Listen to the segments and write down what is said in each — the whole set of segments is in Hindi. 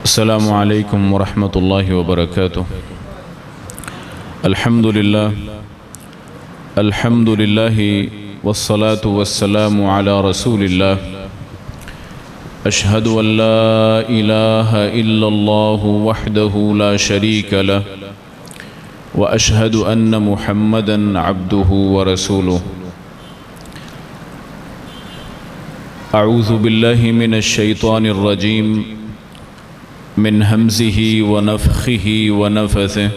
अस्सलामु अलैकुम वरहमतुल्लाहि वबरकातुह। अल्हम्दुलिल्लाह वस्सलातु वस्सलामु अला रसूलिल्लाह। अशहदु अल्ला इलाहा इल्लल्लाहु वहदहु ला शरीक लह व अशहदु अन्न मुहम्मदन अब्दुहु व रसूलुहु। अऊज़ु बिल्लाहि मिनश शैतानिर रजीम मिन हमज़िही व नफ़ख़िही व नफ़सिही।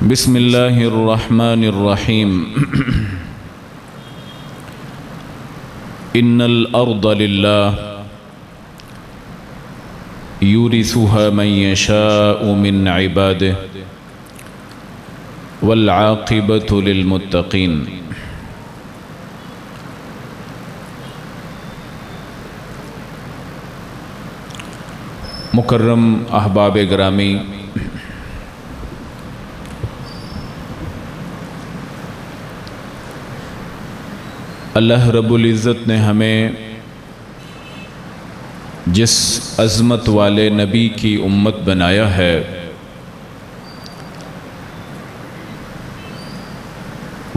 बिस्मिल्लाहिर रहमानिर रहीम। इन्नल अर्द लिल्लाह यूरिसुहा मन यशाअु मिन इबादिही वल आक़िबतु लिल मुत्तक़ीन। मुकर्रम अहबाब ग्रामी, अल्लाह रब्बुल इज़्ज़त ने हमें जिस अज़मत वाले नबी की उम्मत बनाया है,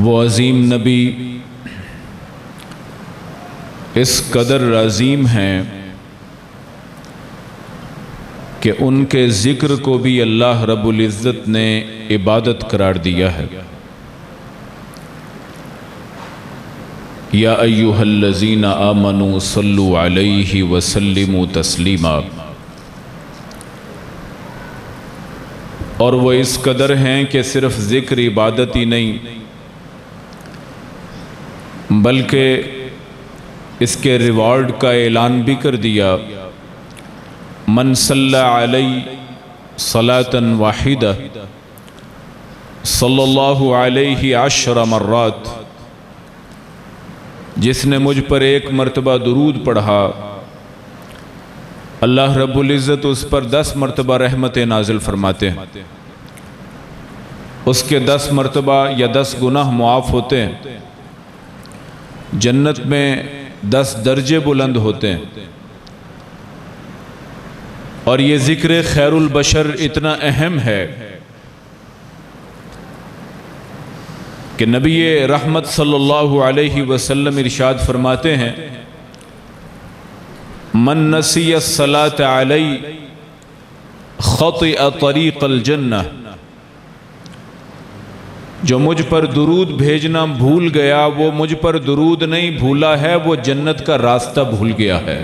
वो अज़ीम नबी इस कदर अज़ीम हैं कि उनके ज़िक्र को भी अल्लाह रब्बुल इज़्ज़त ने इबादत करार दिया है। या अय्युहल्लज़ीना आमनू सल्लु अलैहि व सल्लिमू तस्लीमा। और वो इस कदर हैं कि सिर्फ ज़िक्र इबादत ही नहीं, बल्कि इसके रिवार्ड का ऐलान भी कर दिया। मन सल्ला अलैहि सलातन वाहिदा सल्लल्लाहु अलैहि अशर मर्रात। जिसने मुझ पर एक मरतबा दुरूद पढ़ा, अल्लाह रब्बुल इज़्ज़त उस पर 10 मरतबा रहमत नाजिल फरमाते हैं। उसके 10 मरतबा या 10 गुनाह मुआफ़ होते हैं। जन्नत में 10 दर्जे बुलंद होते हैं। और ये ज़िक्र खैरुल बशर इतना अहम है कि नबी रहमत सल्लल्लाहु अलैहि वसल्लम इरशाद फरमाते हैं, मन नसिय सलात अलैहि खतिअ तरीक़ल जन्नह। जो मुझ पर दुरूद भेजना भूल गया, वो मुझ पर दुरूद नहीं भूला है, वो जन्नत का रास्ता भूल गया है।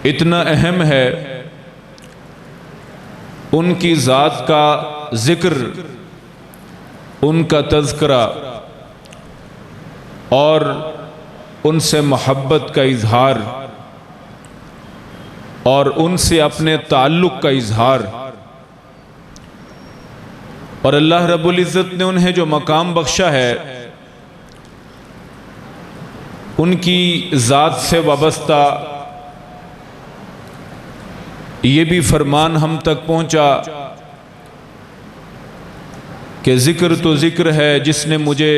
इतना अहम है उनकी ज़ात का ज़िक्र, उनका तज़किरा और उनसे मोहब्बत का इजहार और उनसे अपने ताल्लुक़ का इजहार। और अल्लाह रब्बुल इज़्ज़त ने उन्हें जो मकाम बख्शा है, उनकी ज़ात से वाबस्ता ये भी फरमान हम तक पहुंचा कि ज़िक्र तो ज़िक्र है, जिसने मुझे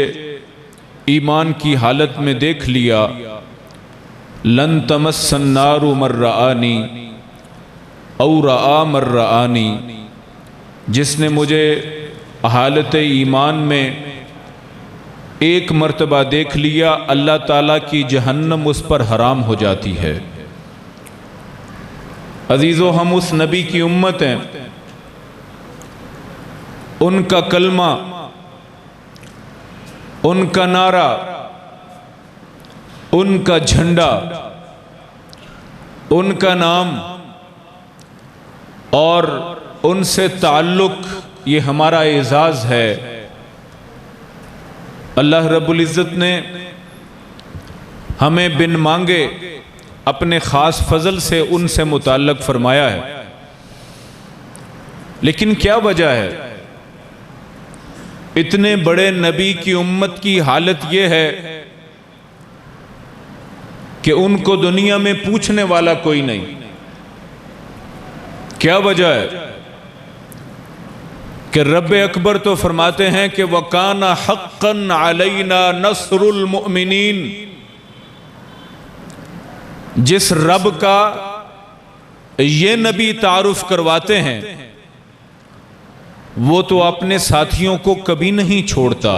ईमान की हालत में देख लिया। लन तमस्सन नारु मर्रानी औ रआ मर्रानी। जिसने मुझे हालत ईमान में एक मरतबा देख लिया, अल्लाह ताला की जहन्नम उस पर हराम हो जाती है। अजीज़ो, हम उस नबी की उम्मत हैं। उनका कलमा, उनका नारा, उनका झंडा, उनका नाम और उनसे ताल्लुक़, ये हमारा एजाज़ है। अल्लाह रब्बुल इज़्ज़त ने हमें बिन मांगे अपने ख़ास फजल से उनसे मुताल्लक़ फरमाया है। लेकिन क्या वजह है? इतने बड़े नबी की उम्मत की हालत यह है कि उनको दुनिया में पूछने वाला कोई नहीं। क्या वजह है? कि रब अकबर तो फरमाते हैं कि वकाना हक़्क़न अलैना नस्रुल मुमिनीन। जिस रब का ये नबी तारुफ करवाते हैं वो तो अपने साथियों को कभी नहीं छोड़ता।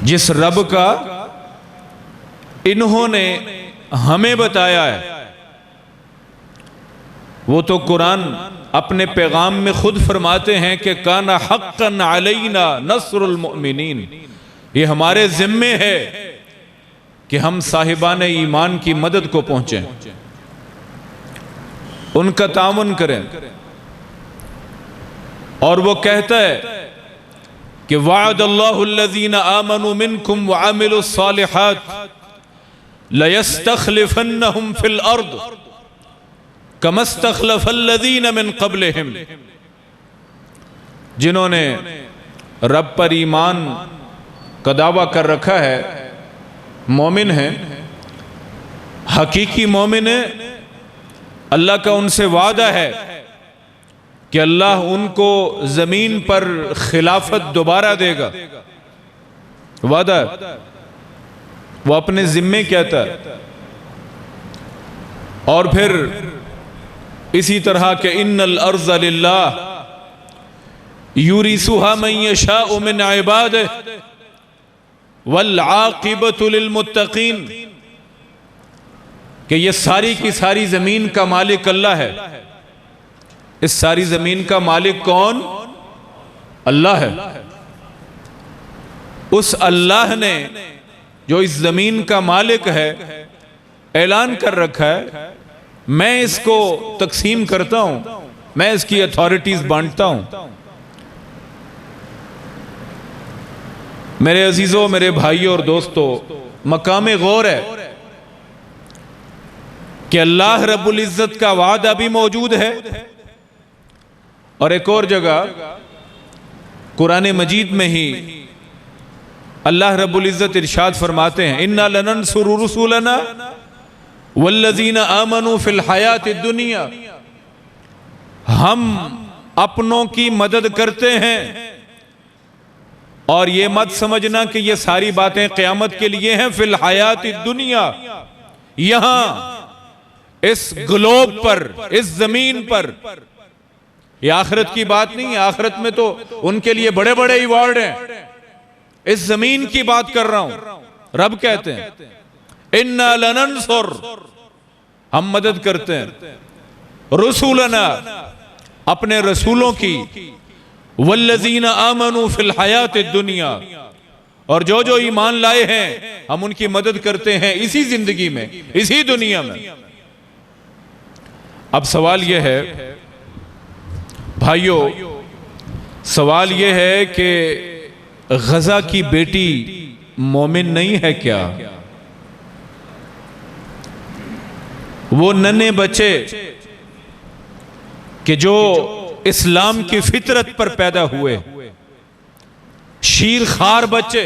जिस रब का इन्होंने हमें बताया है वो तो कुरान अपने पैगाम में खुद फरमाते हैं कि काना हक्कन अलैना नस्रुल मुमिनीन, ये हमारे जिम्मे है कि हम साहिबान ईमान की मदद को पहुंचे, उनका तामुन करें। और वो कहता है कि वअदल्लाहुल्लज़ीना आमनू मिनकुम व अमिलुस सालिहात लयस्तखलिफन्नहुम फिल अर्द कमस्तखलफल्लज़ीना मिन क़ब्लिहिम, जिन्होंने रब पर ईमान का दावा कर रखा है, मोमिन है, हकीकी मोमिन है, अल्लाह का उनसे वादा है कि अल्लाह उनको जमीन पर खिलाफत दोबारा देगा, वादा है, वो अपने जिम्मे कहता है। और फिर इसी तरह के इन्नल अर्ज़ लिल्लाह यूरिसुहा मन यशाउ मिन इबादिही वल आक़िबतु लिल मुत्तक़ीन, कि ये सारी की सारी जमीन का मालिक अल्लाह है। इस सारी जमीन का मालिक कौन? अल्लाह है। उस अल्लाह ने जो इस जमीन का मालिक है ऐलान कर रखा है, मैं इसको तकसीम करता हूं, मैं इसकी अथॉरिटीज बांटता हूं। मेरे अजीजों, मेरे भाइयों और दोस्तों, मकामे गौर है कि अल्लाह रब्बुल इज्जत का वादा भी मौजूद है। और एक और जगह कुरान मजीद में ही अल्लाह रब्बुल इज्जत इरशाद फरमाते हैं, इन्ना लनंसुरु रुसुलना वल्लज़ीना आमनू फिल हयातिद दुनिया, हम अपनों की मदद करते हैं। और ये मत समझना कि ये सारी बातें क़यामत के लिए हैं। फिल हयातिद दुनिया, यहां इस ग्लोब पर, इस जमीन पर, ये आखिरत की बात नहीं है। आखिरत में तो उनके लिए बड़े बड़े अवार्ड हैं। इस जमीन की बात कर रहा हूं। रब कहते हैं इन्ना लनंसुर, हम मदद करते हैं, रसूलना, अपने रसूलों की, वल्लज़ीना आमनू फिल हयातिद दुनिया, और जो जो ईमान लाए हैं हम उनकी मदद करते हैं इसी जिंदगी में, इसी दुनिया में। अब सवाल यह है भाइयों, सवाल यह है कि गजा की बेटी मोमिन नहीं है क्या? वो नन्हे बच्चे कि जो इस्लाम की फितरत पर पैदा हुए, शीर खार बच्चे,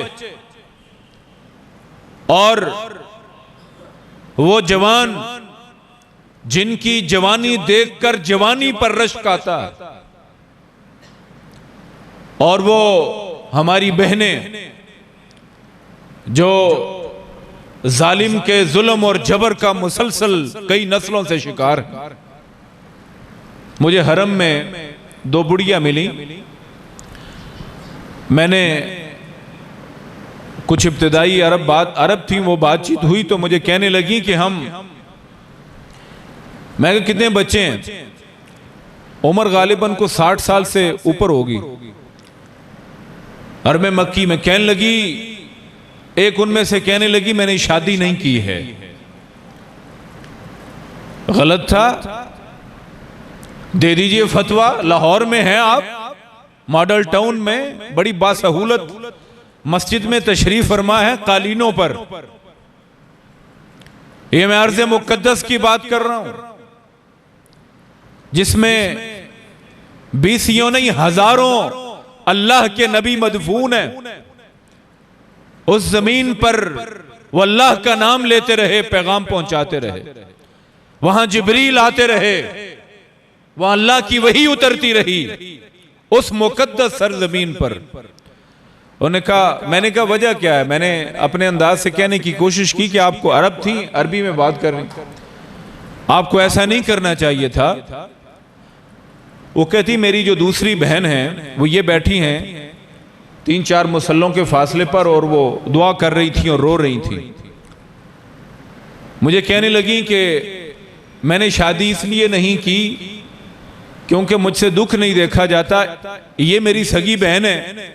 और वो जवान जिनकी जवानी देखकर जवानी पर रश्क आता, और वो हमारी बहनें जो जालिम के जुल्म और जबर का मुसलसल कई नस्लों से शिकार। मुझे हरम में दो बुढ़िया मिली। मैंने कुछ इब्तिदाई अरब थी, वो बातचीत हुई तो मुझे कहने लगी कि मैं कहा कितने बच्चे हैं? उम्र गालिबन को 60 साल से ऊपर होगी। और मैं मक्की में कहने लगी, एक उनमें से कहने लगी मैंने शादी नहीं की है। गलत था, दे दीजिए फतवा। लाहौर में हैं आप, मॉडल टाउन में बड़ी बासहूलत मस्जिद में तशरीफ फरमा है कालीनों पर। ये मैं अर्ज़ मुक़द्दस की बात कर रहा हूं, जिसमें 20 नहीं हजारों अल्लाह के नबी मदफून हैं। उस जमीन पर वो अल्लाह का नाम लेते रहे, पैगाम पहुंचाते रहे। वहां जिब्रील आते रहे, वहां अल्लाह की वही उतरती रही उस मुकद्दस सरजमीन पर। उन्होंने कहा, मैंने कहा वजह क्या है? मैंने अपने अंदाज से कहने की कोशिश की कि आपको अरब थी, अरबी में बात कर रही, आपको ऐसा नहीं करना चाहिए था। वो कहती मेरी जो दूसरी बहन है वो ये बैठी हैं 3-4 मुसल्लों के फासले पर और वो दुआ कर रही थी और रो रही थी। मुझे कहने लगी कि मैंने शादी इसलिए नहीं की क्योंकि मुझसे दुख नहीं देखा जाता, ये मेरी सगी बहन है,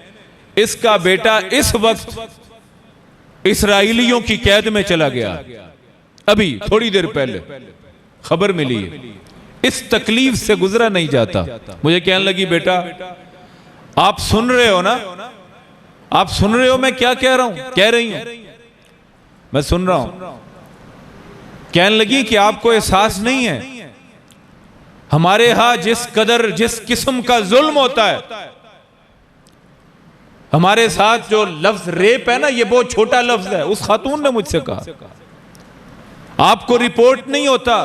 इसका बेटा इस वक्त इस्राएलियों की कैद में चला गया, अभी थोड़ी देर पहले खबर मिली है, इस तकलीफ से गुजरा नहीं जाता। मुझे कहने लगी बेटा आप सुन रहे हो ना, आप सुन रहे हो मैं क्या कह रहा हूं? कह रही हूं, मैं सुन रहा हूं। कहने लगी कि आपको एहसास नहीं है हमारे यहां जिस कदर जिस किस्म का जुल्म होता है, हमारे साथ जो लफ्ज रेप है ना, ये बहुत छोटा लफ्ज है। उस खातून ने मुझसे कहा आपको रिपोर्ट नहीं होता,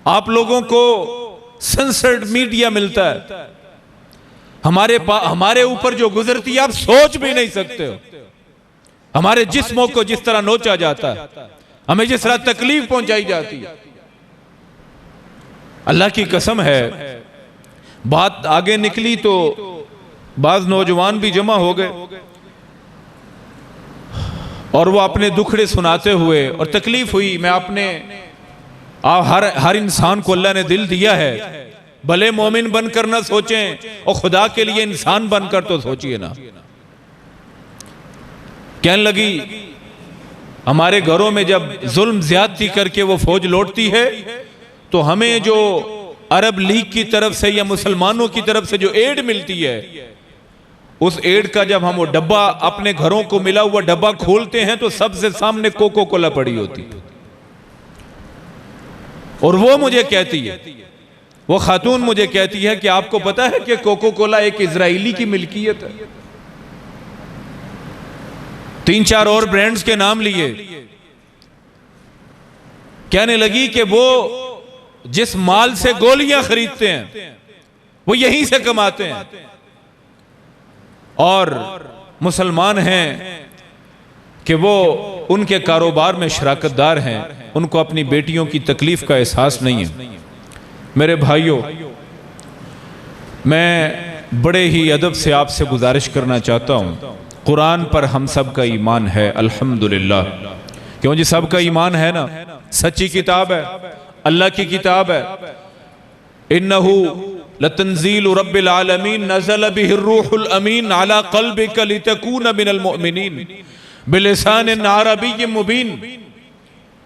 आप लोगों को सेंसर्ड मीडिया मिलता है, हमारे ऊपर जो गुजरती है आप सोच भी नहीं सकते हो। हमारे जिस्मों को जिस तरह नोचा जाता है, हमें जिस तरह तकलीफ पहुंचाई जाती है, अल्लाह की कसम है। बात आगे निकली तो बाज नौजवान भी जमा हो गए और वो अपने दुखड़े सुनाते हुए, और तकलीफ हुई। मैं अपने हर इंसान को अल्लाह ने दिल दिया है, भले मोमिन बनकर ना सोचें और खुदा के लिए इंसान बनकर तो सोचिए ना। कहने लगी हमारे घरों में जब जुल्म ज्यादती करके वो फौज लौटती है तो हमें जो अरब लीग की तरफ से या मुसलमानों की तरफ से जो एड मिलती है, उस एड का जब हम वो डब्बा अपने घरों को मिला हुआ डब्बा खोलते हैं तो सबसे सामने कोको कोला पड़ी होती है। और वो मुझे कहती है, वो खातून मुझे कहती है कि आपको पता है कि कोको कोला एक इजरायली की मिल्कियत है। 3-4 और ब्रांड्स के नाम लिए। कहने लगी कि वो जिस माल से गोलियां खरीदते हैं वो यहीं से कमाते हैं, और मुसलमान हैं कि वो उनके कारोबार में शराकतदार हैं, उनको अपनी बेटियों की तकलीफ का एहसास नहीं है। मेरे भाइयों, मैं बड़े ही अदब से आपसे गुजारिश करना चाहता हूँ, कुरान पर हम सब का ईमान है अल्हम्दुलिल्लाह। क्यों जी, सबका ईमान है ना, सच्ची किताब है, अल्लाह की किताब है। इन्नहु लतंजीलु रब्बिल आलमीन नज़ल बिहिर रूहुल अमीन अला क़ल्बिका लितकूना मिनल मुअमिनीन बिलिसानिन अरबिय्यिन मुबीन।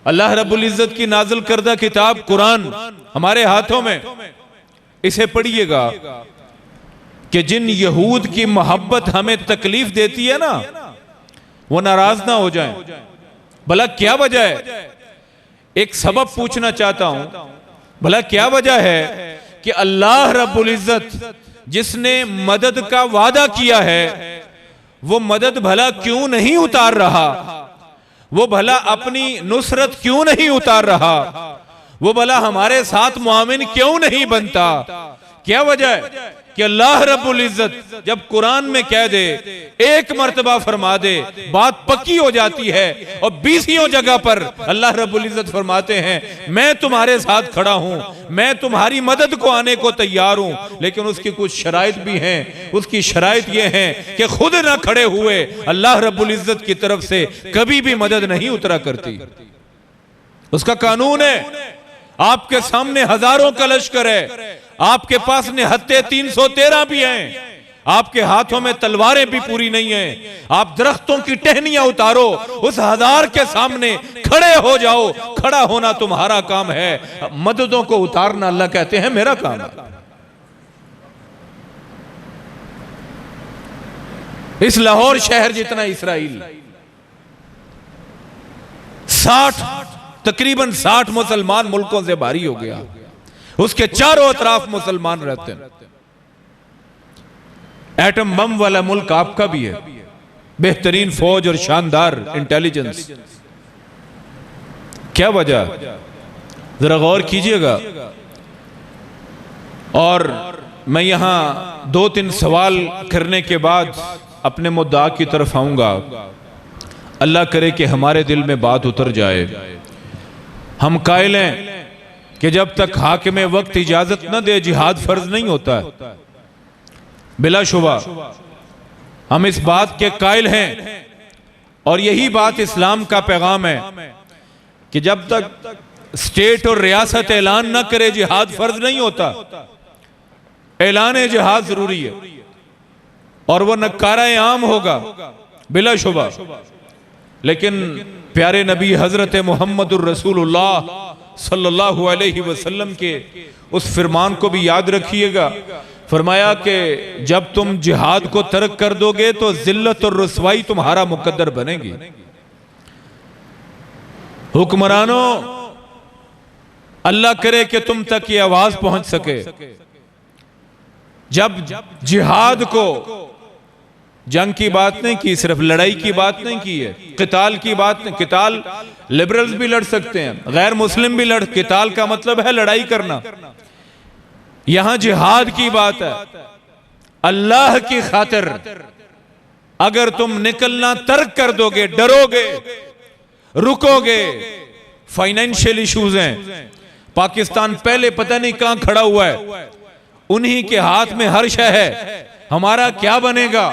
अल्लाह रब्बुल इज्जत की नाज़िल करदा किताब कुरान हमारे हाथों में, इसे पढ़िएगा कि जिन यहूद की मोहब्बत हमें तकलीफ देती है ना, वो नाराज ना हो जाएं। भला क्या वजह है? एक सबब पूछना चाहता हूं, भला क्या वजह है कि अल्लाह रब्बुल इज्जत जिसने मदद का वादा किया है वो मदद भला क्यों नहीं उतार रहा? वो भला अपनी नुसरत क्यों नहीं उतार रहा? वो भला हमारे साथ मुआमिन क्यों नहीं बनता? क्या वजह है कि अल्लाह रब्बुल इज्जत जब कुरान में कह दे, एक मर्तबा फरमा दे, बात पक्की हो जाती है, और 20 जगह पर अल्लाह रब्बुल इज्जत फरमाते हैं मैं तुम्हारे साथ खड़ा हूं, मैं तुम्हारी मदद को आने को तैयार हूं। लेकिन उसकी कुछ शराइत भी हैं। उसकी शराइत ये है कि खुद ना खड़े हुए अल्लाह रब्बुल इज्जत की तरफ से कभी भी मदद नहीं उतरा करती। उसका कानून है, आपके सामने हजारों का लश्कर है, आपके पास निहत्ते 313 भी हैं, आपके हाथों में तलवारें भी पूरी नहीं हैं। आप दरख्तों की टहनियां उतारो, उस हजार के सामने खड़े हो जाओ। खड़ा होना तुम्हारा काम है, मददों को उतारना अल्लाह कहते हैं मेरा काम है। इस लाहौर शहर जितना इसराइल, तकरीबन 60 मुसलमान मुल्कों से भारी हो गया। उसके चारों तरफ मुसलमान रहते हैं। एटम बम वाला मुल्क आपका भी है, बेहतरीन फौज और शानदार इंटेलिजेंस। क्या वजह? जरा गौर कीजिएगा। और मैं यहां 2-3 सवाल करने के बाद अपने मुद्दा की तरफ आऊँगा। अल्लाह करे कि हमारे दिल में बात उतर जाए। हम कायल हैं कि जब तक हाकिम वक्त इजाज़त न दे जिहाद फर्ज नहीं होता है। बिलाशुबा हम इस बात के कायल हैं और यही बात इस्लाम का पैगाम है कि जब तक स्टेट और रियासत ऐलान न करे जिहाद फर्ज नहीं होता। ऐलान जिहाद जरूरी है और वह नक्कारा आम होगा बिलाशुबा। लेकिन प्यारे नबी हजरत मोहम्मदुर रसूलुल्लाह सल्लल्लाहु अलैहि वसल्लम के उस फरमान को भी याद रखिएगा। फरमाया कि जब तुम जिहाद को तर्क कर दोगे तो जिल्लत और रुसवाई तुम्हारा मुकद्दर बनेगी। हुक्मरानों, अल्लाह करे कि तुम तक ये आवाज पहुंच सके। जब जिहाद को, जंग की बात नहीं की, सिर्फ लड़ाई की बात नहीं की है, किताल की बात नहीं। किताल लिबरल्स भी लड़ सकते हैं, गैर मुस्लिम भी लड़, किताल का मतलब है लड़ाई करना। यहां जिहाद की बात है। अल्लाह की खातिर अगर तुम निकलना तर्क कर दोगे, डरोगे, रुकोगे, फाइनेंशियल इश्यूज हैं। पाकिस्तान पहले पता नहीं कहां खड़ा हुआ है, उन्हीं के हाथ में हर शय है। हमारा क्या बनेगा?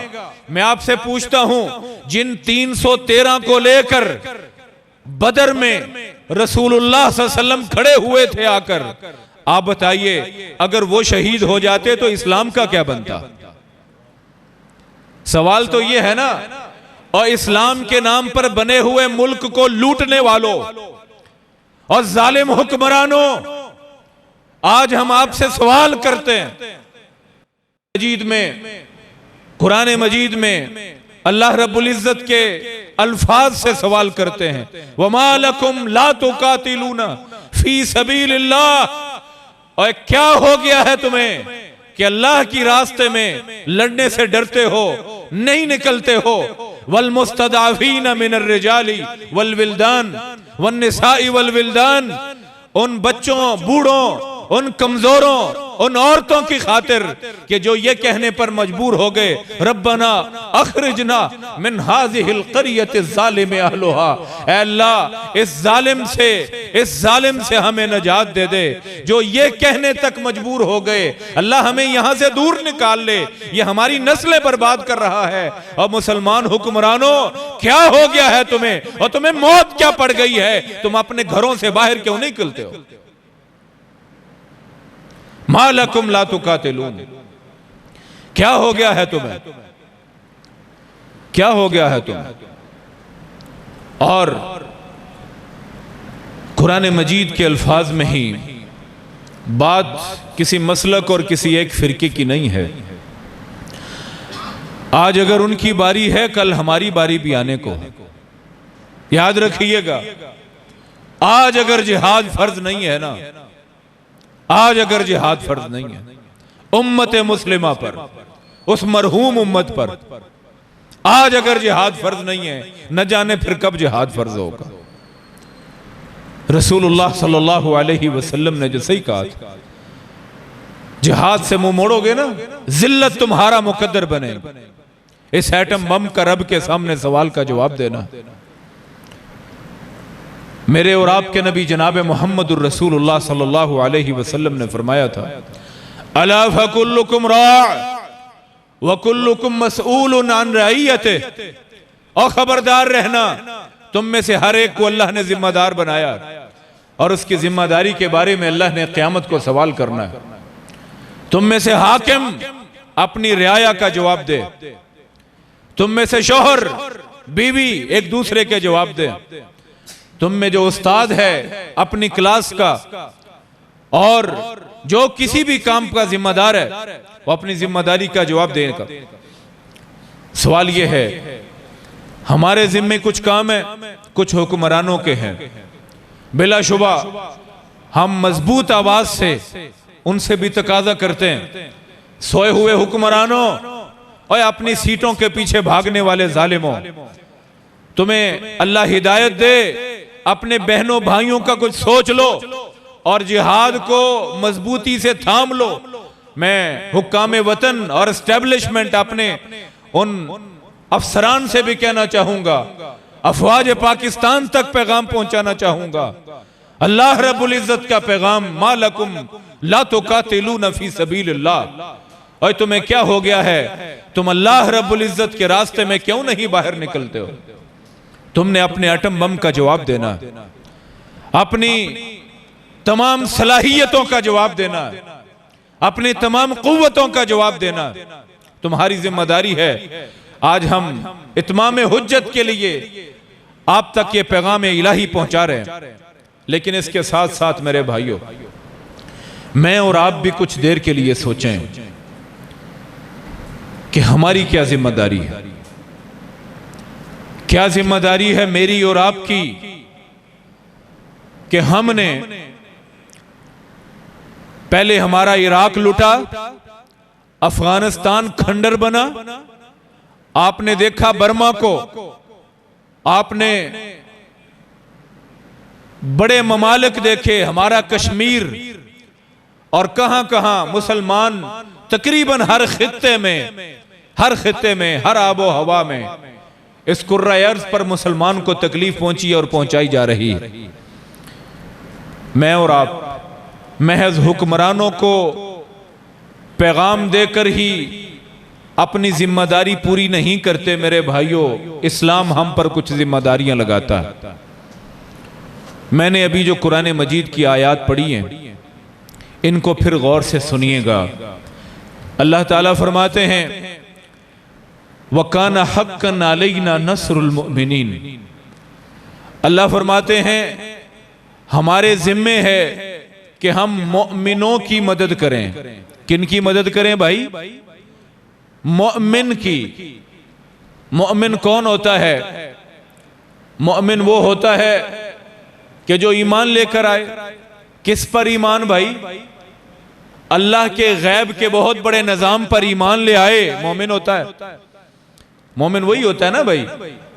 मैं आपसे पूछता हूं, जिन 313 को लेकर बदर में रसूलुल्लाह सल्लल्लाहु अलैहि वसल्लम खड़े हुए थे आकर, आप बताइए अगर वो शहीद हो जाते तो इस्लाम का क्या बनता? सवाल तो ये है ना। और इस्लाम के नाम पर बने हुए मुल्क को लूटने वालों और जालिम हुक्मरानों, आज हम आपसे सवाल करते हैं। मजीद में, कुरान मजीद में अल्लाह रब्बुल इज्जत के अल्फाज से सवाल करते हैं, वमा लकुम ला तुकातिलूना फी सबीलिल्लाह। और क्या हो गया है तुम्हें कि अल्लाह की रास्ते में लड़ने से डरते हो, नहीं निकलते हो। वल मुस्तदाफीन मिनर रिजाली वल विल्दान वन निसाई वल विल्दान, उन बच्चों, बूढ़ों, उन कमजोरों, उन औरतों की खातिर कि जो ये कहने पर मजबूर हो गए, रब्बना अखरिजना मिन हाज़िहिल क़रियति ज़ालिम अहलुहा, ऐ अल्लाह इस जालिम से हमें नजात दे दे। जो ये कहने तक मजबूर हो गए, अल्लाह हमें यहां से दूर निकाल ले, ये हमारी नस्लें बर्बाद कर रहा है। और मुसलमान हुक्मरानों, क्या हो गया है तुम्हें, और तुम्हें मौत क्या पड़ गई है? तुम अपने घरों से बाहर क्यों नहीं निकलते हो? मा लकुम ला तुकातिलून, क्या हो गया है तुम्हें, क्या हो गया है तुम्हें? और कुरान मजीद के अल्फाज में ही बात किसी मसलक और किसी एक फिरके की नहीं है। आज अगर उनकी बारी है, कल हमारी बारी भी आने को है। याद रखिएगा, आज अगर जिहाद फर्ज नहीं है ना, आज अगर जिहाद फर्ज नहीं है उम्मत मुस्लिमा पर, उस मरहूम उम्मत पर, आज अगर जिहाद फर्ज नहीं है, न जाने फिर कब जिहाद फर्ज होगा। रसूलुल्लाह सल्लल्लाहु अलैहि वसल्लम ने जो सही कहा था, जिहाद से मुंह मोड़ोगे ना, जिल्लत तुम्हारा मुकद्दर बनेगा। इस एटम बम का रब के सामने सवाल का जवाब देना। मेरे और आपके नबी जनाब मोहम्मदुर रसूलुल्लाह सल्लल्लाहु अलैहि वसल्लम ने फरमाया था, अला फकुल्लुकुम रा व कुल्लुकुम मसऊलुन अन रइयतिही, और खबरदार रहना, तुम में से हर एक को अल्लाह ने जिम्मेदार बनाया और उसकी जिम्मेदारी के बारे में अल्लाह ने क़यामत को सवाल करना है। तुम में से हाकिम अपनी रियाया का जवाब दे, तुम में से शौहर बीवी एक दूसरे के जवाब दे, तुम में जो उस्ताद है अपनी क्लास का, और जो किसी भी काम का जिम्मेदार है वो अपनी जिम्मेदारी का जवाब देने का। सवाल यह है, हमारे जिम्मे कुछ काम है, कुछ हुक्मरानों के हैं। बिलाशुबा हम मजबूत आवाज से उनसे भी तकाजा करते हैं, सोए हुए हुक्मरानों और अपनी सीटों के पीछे भागने वाले जालिमों, तुम्हें अल्लाह हिदायत दे, अपने बहनों भाइयों का कुछ सोच लो और जिहाद को मजबूती से थाम लो। मैं हुक्काम वतन और एस्टेब्लिशमेंट अपने उन अफसरान से भी कहना चाहूंगा, अफवाज पाकिस्तान तक पैगाम पहुंचाना चाहूंगा। अल्लाह रब्बुल इज्जत का पैगाम, मालकुम ला तुकातिलूना फी सबीलिल्लाह, और तुम्हें क्या हो गया है, तुम अल्लाह रब्बुल इज्जत के रास्ते में क्यों नहीं बाहर निकलते हो? तुमने अपने एटम बम का जवाब देना, अपनी तमाम सलाहियतों का जवाब देना, अपनी तमाम कुव्वतों का जवाब देना तुम्हारी जिम्मेदारी है। आज हम इत्माम हुज्जत के लिए आप तक ये पैगाम इलाही पहुंचा रहे हैं, लेकिन इसके साथ साथ मेरे भाइयों, मैं और आप भी कुछ देर के लिए सोचें कि हमारी क्या जिम्मेदारी है। क्या जिम्मेदारी है मेरी और आपकी कि हमने पहले हमारा इराक लुटा, अफगानिस्तान खंडर बना, आपने देखा बर्मा को, आपने बड़े ममालिक देखे, हमारा कश्मीर और कहां कहां मुसलमान तकरीबन हर खित्ते में, हर आबो हवा में इस कुर्रा अर्ज पर मुसलमान को तकलीफ पहुंची और पहुंचाई जा रही है। मैं और आप महज हुक्मरानों को पैगाम देकर ही अपनी जिम्मेदारी पूरी नहीं करते मेरे भाइयों, इस्लाम हम पर कुछ जिम्मेदारियां लगाता है। मैंने अभी जो कुरान मजीद की आयत पढ़ी हैं, इनको फिर गौर से सुनिएगा। अल्लाह ताला फरमाते हैं, वकाना हक्कन अलैना नस्रुल मुमिनीन। अल्लाह फरमाते हैं हमारे जिम्मे है कि हम मोमिनों की मदद करें। किन की मदद करें भाई? मोमिन की। मोमिन कौन होता है? मोमिन वो होता है कि जो ईमान लेकर आए। किस पर ईमान भाई? अल्लाह के गैब के बहुत बड़े निजाम पर ईमान ले आए, मोमिन होता है। मोमिन वही होता है ना भाई,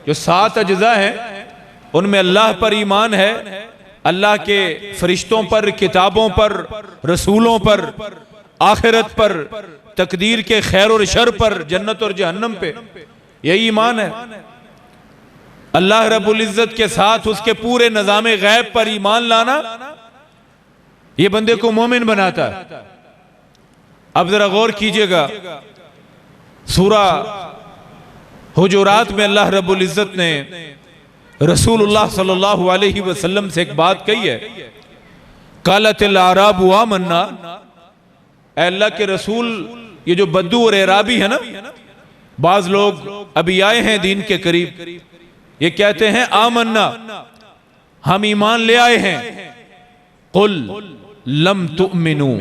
जो 7 अज्जा हैं उनमें अल्लाह पर ईमान है, अल्लाह के फरिश्तों पर, किताबों पर, रसूलों पर, आखिरत पर, तकदीर के खैर और शर पर, जन्नत और जहन्नम पे, यही ईमान है। अल्लाह रब्बुल इज्जत के साथ उसके पूरे निजामे गैब पर ईमान लाना, ये बंदे को मोमिन बनाता है। अब जरा गौर कीजिएगा, सूरा हुजुरात में अल्लाह रब्बुल इज्जत ने रसूलुल्लाह सल्लल्लाहु अलैहि वसल्लम से एक बात कही है, कालतिल आराबु आमन्ना। अल्लाह के रसूल, ये जो बद्दू और एराबी है ना, बाज लोग अभी आए हैं दीन के करीब, ये कहते हैं आमन्ना, हम ईमान ले आए हैं। कुल लम तुमिनू,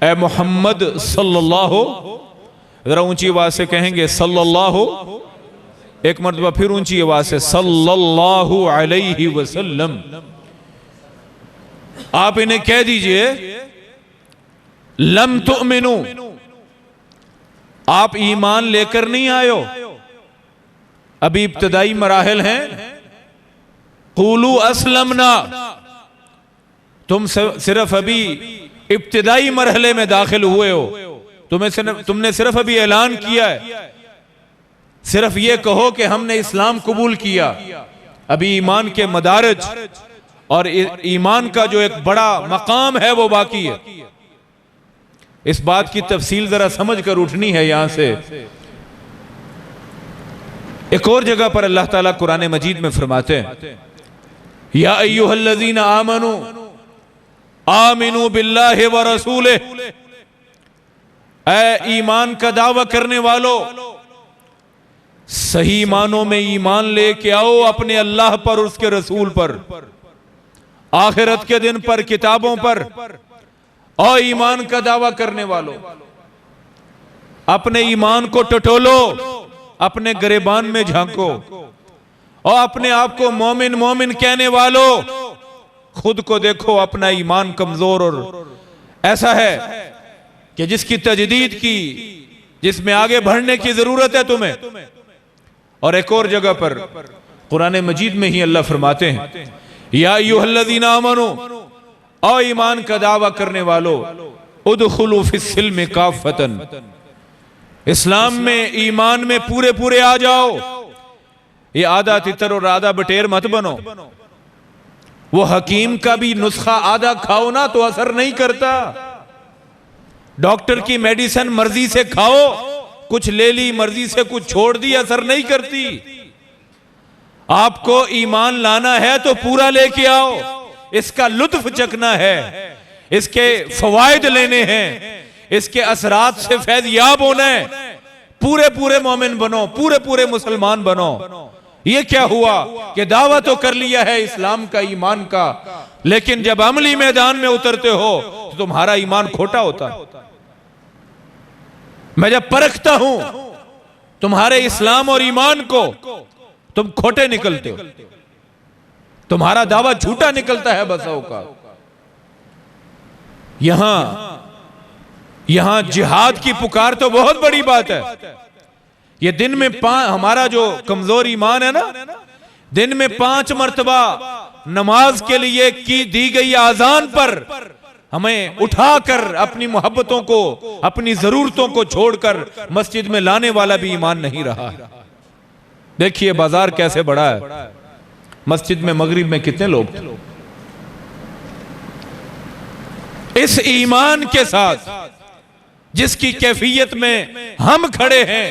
ए मोहम्मद सल्लल्लाहु, जरा ऊंची आवाज से कहेंगे सल्लल्लाहु, एक मर्तबा फिर ऊंची आवाज से सल्लल्लाहु अलैहि वसल्लम। आप इन्हें कह दीजिए लम तुमिनू, आप ईमान लेकर नहीं आयो, अभी इब्तदाई मराहिल हैं। कुलू असलमना, तुम सिर्फ अभी इब्तदाई मरहले में दाखिल हुए हो, तुमने सिर्फ अभी ऐलान किया है, सिर्फ ये कहो कि हमने इस्लाम कबूल किया। अभी ईमान के मदारज और ईमान का जो एक बड़ा मकाम है वो बाकी है। इस बात की तफसील जरा समझ कर उठनी है। यहां से एक और जगह पर अल्लाह ताला कुरान मजीद में फरमाते हैं, या अय्युहल्लज़ीना आमनू आमिनू बिल्लाहि व रसूलिहि, ऐ ईमान का दावा करने वालों, सही मानों में ईमान लेके आओ अपने अल्लाह पर, उसके रसूल पर, आखिरत के दिन पर, किताबों पर। और ईमान का दावा करने वालों, अपने ईमान को टटोलो, अपने गिरेबान में झांको, और अपने आप को मोमिन मोमिन कहने वालों, खुद को देखो, अपना ईमान कमजोर और ऐसा है कि जिसकी तजदीद की, जिसमें आगे बढ़ने की जरूरत है तुम्हें। और एक और जगह पर कुरान मजीद में ही अल्लाह फरमाते हैं, या अय्युहल्लज़ीना आमनू, और ईमान का दावा करने वालों, उदखुलू फिस्सिल्मि काफ़तन, इस्लाम में, ईमान में पूरे पूरे आ जाओ। ये आधा तितर और आधा बटेर मत बनो। वो हकीम का भी नुस्खा आधा खाओ ना तो असर नहीं करता। डॉक्टर की मेडिसिन मर्जी से खाओ, कुछ ले ली मर्जी से कुछ छोड़ दी, असर नहीं करती। आपको ईमान लाना है तो पूरा लेके आओ, इसका लुत्फ चखना है, इसके फवायद लेने हैं, इसके असरात से फैज याब होना है। पूरे पूरे मोमिन बनो, पूरे पूरे मुसलमान बनो। ये क्या हुआ कि दावा तो कर लिया है इस्लाम का, ईमान का, लेकिन जब अमली मैदान में उतरते हो तो तुम्हारा ईमान खोटा होता है। मैं जब परखता हूं तुम्हारे इस्लाम और ईमान को, तुम खोटे निकलते हो, तुम्हारा दावा झूठा निकलता है बसाओं का। यहां जिहाद की पुकार तो बहुत बड़ी बात है। ये दिन में हमारा जो कमजोर ईमान है ना, दिन में 5 मर्तबा नमाज के लिए की दी गई आजान पर हमें उठाकर अपनी मोहब्बतों को, अपनी जरूरतों को छोड़कर मस्जिद में लाने वाला भी ईमान नहीं रहा है। देखिए बाजार कैसे बड़ा है, मस्जिद में मगरिब में कितने लोग थे। इस ईमान के साथ जिसकी कैफियत में हम खड़े हैं,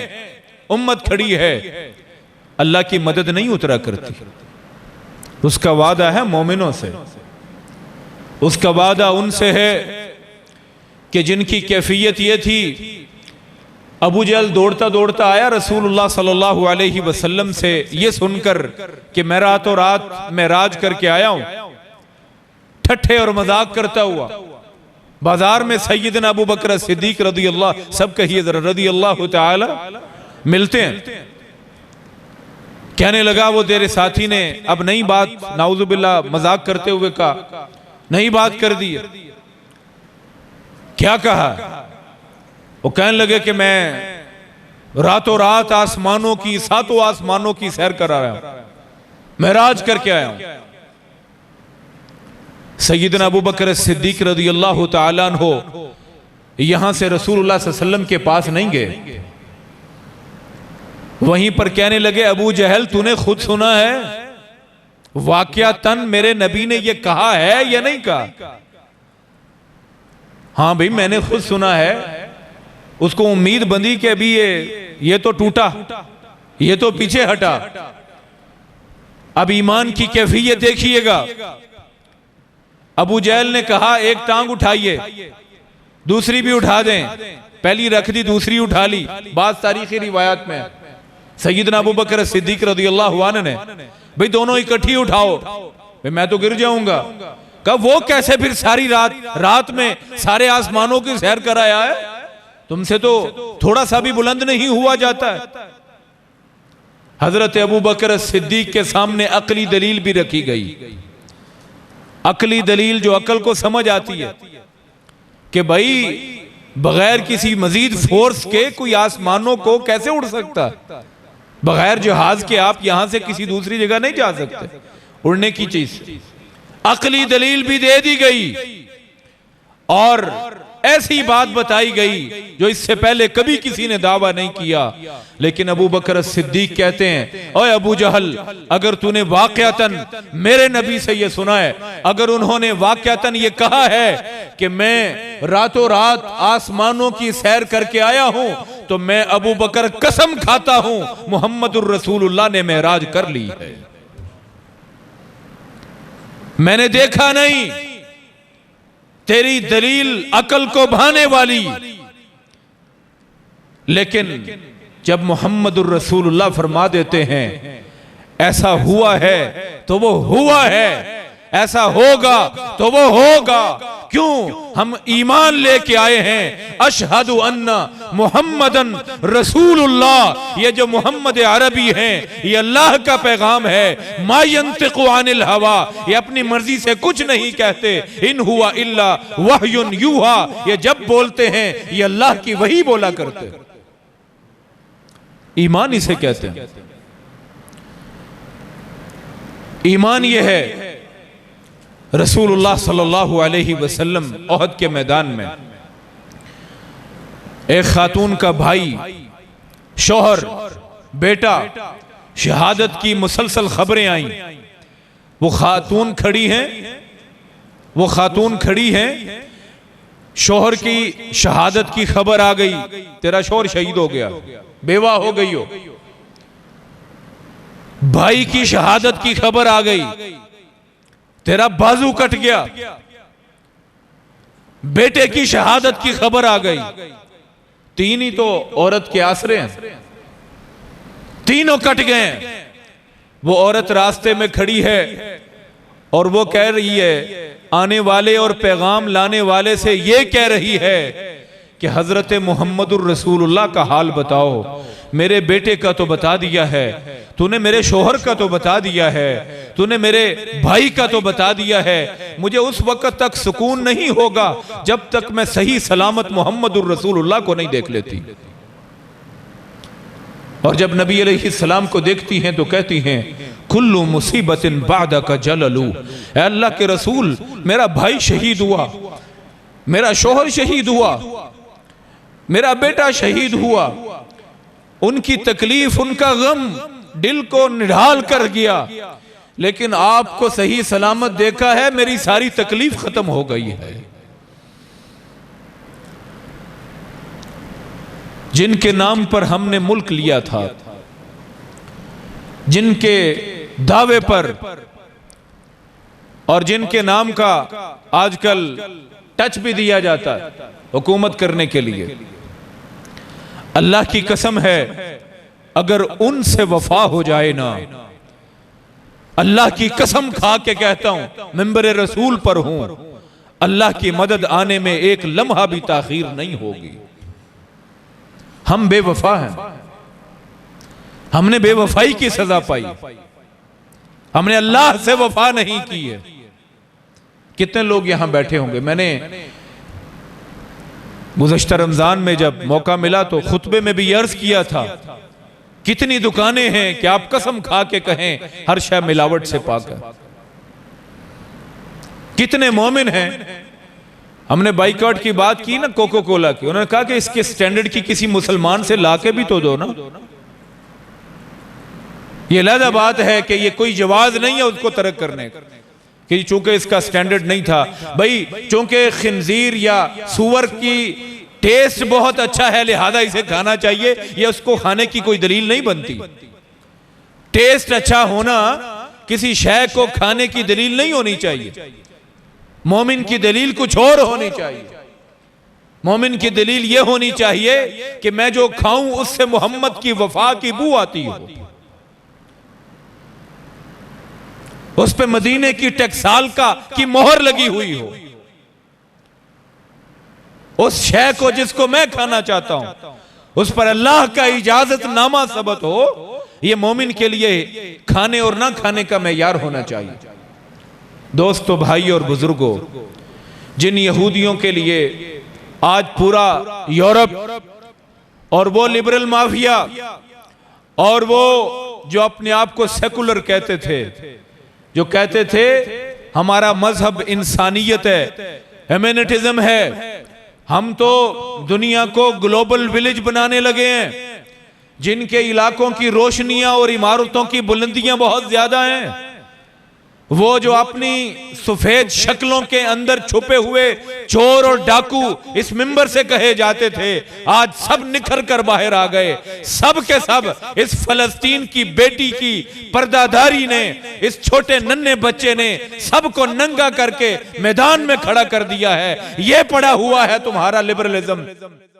उम्मत खड़ी है, अल्लाह की मदद नहीं उतरा करती। उसका वादा है मोमिनों से, उसका वादा उनसे है कि जिनकी कैफियत ये थी। अबू जहल दौड़ता दौड़ता आया रसूलुल्लाह सल्लल्लाहु अलैहि वसल्लम से ये सुनकर कि मैं रातों रात मेराज करके आया हूं, ठट्ठे और मजाक करता हुआ बाजार में सैयदना अबू बकर सिद्दीक रदी अल्लाह, सब कहिए जरा रदी अल्लाह ताला, मिलते हैं। कहने लगा वो तेरे साथी ने अब नई बात, नाउजुबिल्लाह, मजाक करते हुए कहा, नई बात कर दी। क्या कहा? वो कहने लगे कि मैं रातों रात आसमानों की, 7 आसमानों की सैर कर आया हूं, मेराज करके आया हूं। सैयदना अबू बकर सिद्दीक रज़ी अल्लाह तआला अन्हु यहां से रसूलुल्लाह सल्लल्लाहु अलैहि वसल्लम के पास नहीं गए, वहीं पर कहने लगे अबू जहल तूने खुद सुना है, वाकयातन मेरे नबी ने यह कहा है या नहीं कहा? हाँ भाई मैंने खुद सुना है। उसको उम्मीद बंदी कि अभी ये तो टूटा, ये तो पीछे हटा। अब ईमान की कैफियत देखिएगा। अबू जहल ने कहा एक टांग उठाइए, दूसरी भी उठा दें, पहली रख दी दूसरी उठा ली। बात तारीखी रिवायत में सैयदना अबू बकर सिद्दीक रज़ियल्लाहु अन्हु ने भाई दोनों इकट्ठी उठाओ, भाई मैं तो गिर जाऊंगा। कहा वो कैसे फिर सारी रात में सारे आसमानों की सैर कराया है, तुमसे तो थोड़ा सा भी बुलंद नहीं हुआ जाता है। हजरत अबू बकर सिद्दीक के सामने अकली दलील भी रखी गई। अकली दलील जो अकल को समझ आती है कि भाई बगैर किसी मजीद फोर्स के कोई आसमानों को कैसे उड़ सकता, बगैर जहाज के आप यहां से किसी दूसरी जगह नहीं जा सकते, उड़ने की चीज। अकली दलील भी दे दी गई और ऐसी बात बताई गई जो इससे पहले कभी किसी ने दावा नहीं किया। लेकिन अबू बकर सिद्दीक कहते हैं ओए अबू जहल, अगर तूने वाकयातन मेरे नबी से ये सुना है, अगर उन्होंने वाकयातन ये कहा है कि मैं रातों रात आसमानों की सैर करके आया हूं, तो मैं अबू बकर कसम खाता हूं मुहम्मदुर रसूलुल्लाह ने मेराज कर ली है। मैंने देखा नहीं, तेरी दलील अकल को भाने वाली, लेकिन जब मुहम्मदुर रसूलुल्लाह फरमा देते हैं ऐसा हुआ है तो वो हुआ है, ऐसा होगा तो वो होगा। क्यों? हम ईमान लेके आए हैं अशहदु अन्ना मुहम्मदन रसूलुल्लाह। ये जो मोहम्मद अरबी हैं ये अल्लाह का पैगाम है। मा यंतिकु अनिल हवा, ये अपनी मर्जी से कुछ नहीं कहते। इन हुआ इल्ला वहयुन यूहा, ये जब बोलते हैं ये अल्लाह की वही बोला करते। ईमान इसे कहते हैं। ईमान ये है रसूलुल्लाह सल्लल्लाहु अलैहि वसल्लम ओहद के मैदान में एक खातून का भाई, शौहर, बेटा शहादत की मुसलसल खबरें आई। वो खातून खड़ी हैं, शौहर की शहादत की खबर आ गई, तेरा शौहर शहीद हो गया, बेवा हो गई हो। भाई की शहादत की खबर आ गई, तेरा बाजू कट गया। बेटे की शहादत की खबर आ गई। तीन ही तो औरत के आसरे हैं, तीनों कट गए हैं। वो औरत रास्ते में खड़ी है और वो कह रही है, आने वाले और पैगाम लाने वाले से ये कह रही है कि हजरत मुहम्मदुर रसूलुल्लाह का हाल बताओ। मेरे बेटे का तो बता दिया है तूने, मेरे शोहर का तो बता दिया है तूने, मेरे भाई का तो बता दिया है। मुझे उस वक्त तक सुकून नहीं होगा जब तक मैं सही सलामत मुहम्मदुर रसूलुल्लाह को नहीं देख लेती। और जब नबी अलैहिस्सलाम को देखती हैं तो कहती हैं, कुल्लु मुसीबतिन बादा का जललू। ऐ अल्लाह के रसूल, मेरा भाई शहीद हुआ, मेरा शोहर शहीद हुआ, मेरा बेटा शहीद हुआ। उनकी तकलीफ, उनका गम दिल को निढाल कर गया, लेकिन आपको सही सलामत देखा है, मेरी सारी तकलीफ खत्म हो गई है। जिनके नाम पर हमने मुल्क लिया था, जिनके दावे पर और जिनके नाम का आजकल टच भी दिया जाता है हुकूमत करने के लिए, अल्लाह की कसम है अगर उनसे वफा हो जाए ना, अल्लाह की कसम खा के कहता हूं, मिंबर रसूल पर हूं, अल्लाह की मदद आने में एक लम्हा भी ताखीर नहीं होगी। हम बेवफा हैं, हमने बेवफाई की सजा पाई, हमने अल्लाह से वफा नहीं की है। कितने लोग यहां बैठे होंगे, मैंने गुज़श्ता रमजान में जब मौका मिला तो खुतबे में भी अर्ज किया था, कितनी दुकानें हैं कि आप कसम खा के कहें हर शय मिलावट से पाक है। कितने मोमिन हैं। हमने बाइकआउट की बात की ना कोको कोला की, उन्होंने कहा कि इसके स्टैंडर्ड की किसी मुसलमान से लाके भी तो दो ना। ये लहदा बात है कि ये कोई जवाज नहीं है उसको तर्क करने का, कि चूंकि इसका स्टैंडर्ड नहीं था। भाई चूंकि खिंजीर या सूअर की टेस्ट बहुत अच्छा है लिहाजा इसे खाना चाहिए, ये उसको खाने की कोई दलील नहीं बनती। टेस्ट अच्छा होना किसी शय को खाने की दलील नहीं होनी चाहिए। मोमिन की दलील कुछ और होनी चाहिए। मोमिन की दलील यह होनी चाहिए कि मैं जो खाऊं उससे मोहम्मद की वफा की बू आती हो, उस पे मदीने की टकसाल की मोहर लगी हुई हो, उस शय को जिसको मैं खाना चाहता हूं उस पर अल्लाह का इजाजत नामा सबत हो। यह मोमिन के लिए खाने और ना खाने का मेयार होना चाहिए। दोस्तों, भाई और बुजुर्गों, जिन यहूदियों के लिए आज पूरा यूरोप और वो लिबरल माफिया और वो जो अपने आप को सेकुलर कहते थे, जो कहते थे हमारा मजहब इंसानियत है, ह्यूमैनिटिज्म है, हम तो दुनिया को ग्लोबल विलेज बनाने लगे हैं, जिनके इलाकों की रोशनियां और इमारतों की बुलंदियां बहुत ज्यादा हैं, वो जो अपनी सफेद शक्लों के अंदर छुपे हुए चोर और डाकू इस मिंबर से कहे जाते थे, आज सब निखर कर बाहर आ गए। सब के सब इस फलस्तीन की बेटी की पर्दादारी ने, इस छोटे नन्हे बच्चे ने सबको नंगा करके मैदान में खड़ा कर दिया है। यह पड़ा हुआ है तुम्हारा लिबरलिज्म,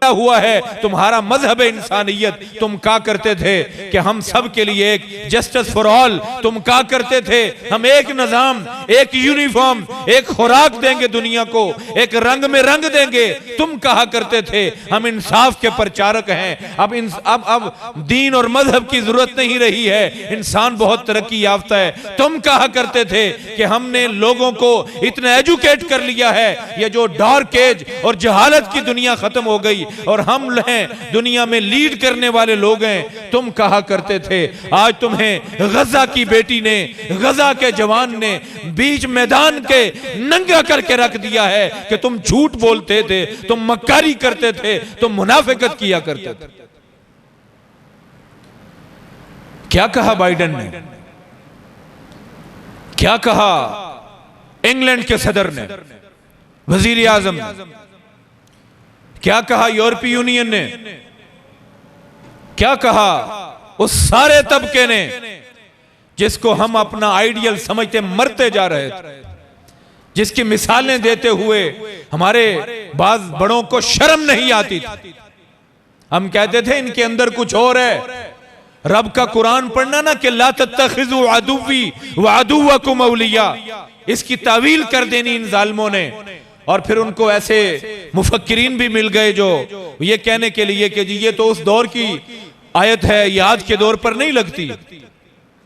हुआ है तुम्हारा मजहब इंसानियत। तुम क्या करते थे कि हम सब के लिए एक जस्टिस फॉर ऑल, तुम क्या करते थे हम एक निजाम, एक यूनिफॉर्म, एक खुराक देंगे दुनिया को, एक रंग में रंग देंगे। तुम कहा करते थे हम इंसाफ के प्रचारक हैं। अब दीन और मजहब की जरूरत नहीं रही है, इंसान बहुत तरक्की याफ्ता है। तुम कहा करते थे कि हमने लोगों को इतना एजुकेट कर लिया है, ये जो डार्क एज और जहालत की दुनिया खत्म हो गई, और हम हैं दुनिया में लीड करने वाले लोग हैं। तुम कहा करते थे, आज तुम्हें गजा की बेटी ने, गजा के जवान ने बीच मैदान के नंगा करके रख दिया है कि तुम झूठ बोलते थे, तुम मक्कारी करते थे, तुम मुनाफिकत किया करते थे। क्या कहा बाइडेन ने, क्या कहा इंग्लैंड के सदर ने, वजीर आजम ने, क्या कहा यूरोपीय यूनियन ने, क्या कहा उस सारे तबके ने जिसको हम अपना आइडियल समझते मरते जा रहे थे, जिसकी मिसालें देते हुए हमारे बाज बड़ों को शर्म नहीं आती थी। हम कहते थे इनके अंदर कुछ और है। रब का कुरान पढ़ना ना कि ला तत्तखिजू अदुव्वी व अदुव्वकुम औलिया, इसकी तावील कर देनी इन जालिमों ने। और फिर उनको ऐसे मुफक्किरीन भी मिल गए जो ये कहने के लिए कि जी ये तो उस दौर की आयत है, ये आज के दौर पर नहीं लगती।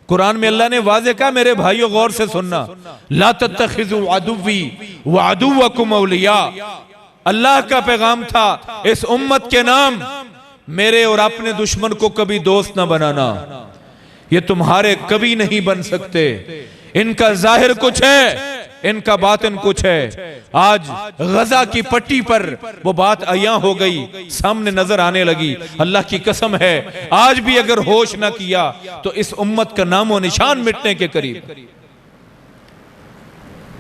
कुरान में अल्लाह ने वाज़े कहा, मेरे भाइयों गौर से सुनना, ला तत्तखिजू अदुव्वी व अदुव्वकुम औलिया। अल्लाह का पैगाम था इस उम्मत के नाम, मेरे और अपने दुश्मन को कभी दोस्त ना बनाना। ये तुम्हारे कभी नहीं बन सकते। इनका जाहिर कुछ है, इनका बातिन कुछ है। आज गजा की पट्टी पर वो बात अया हो गई, सामने नजर आने लगी। अल्लाह की कसम है, आज भी अगर होश ना किया तो इस उम्मत का नामो निशान मिटने के करीब।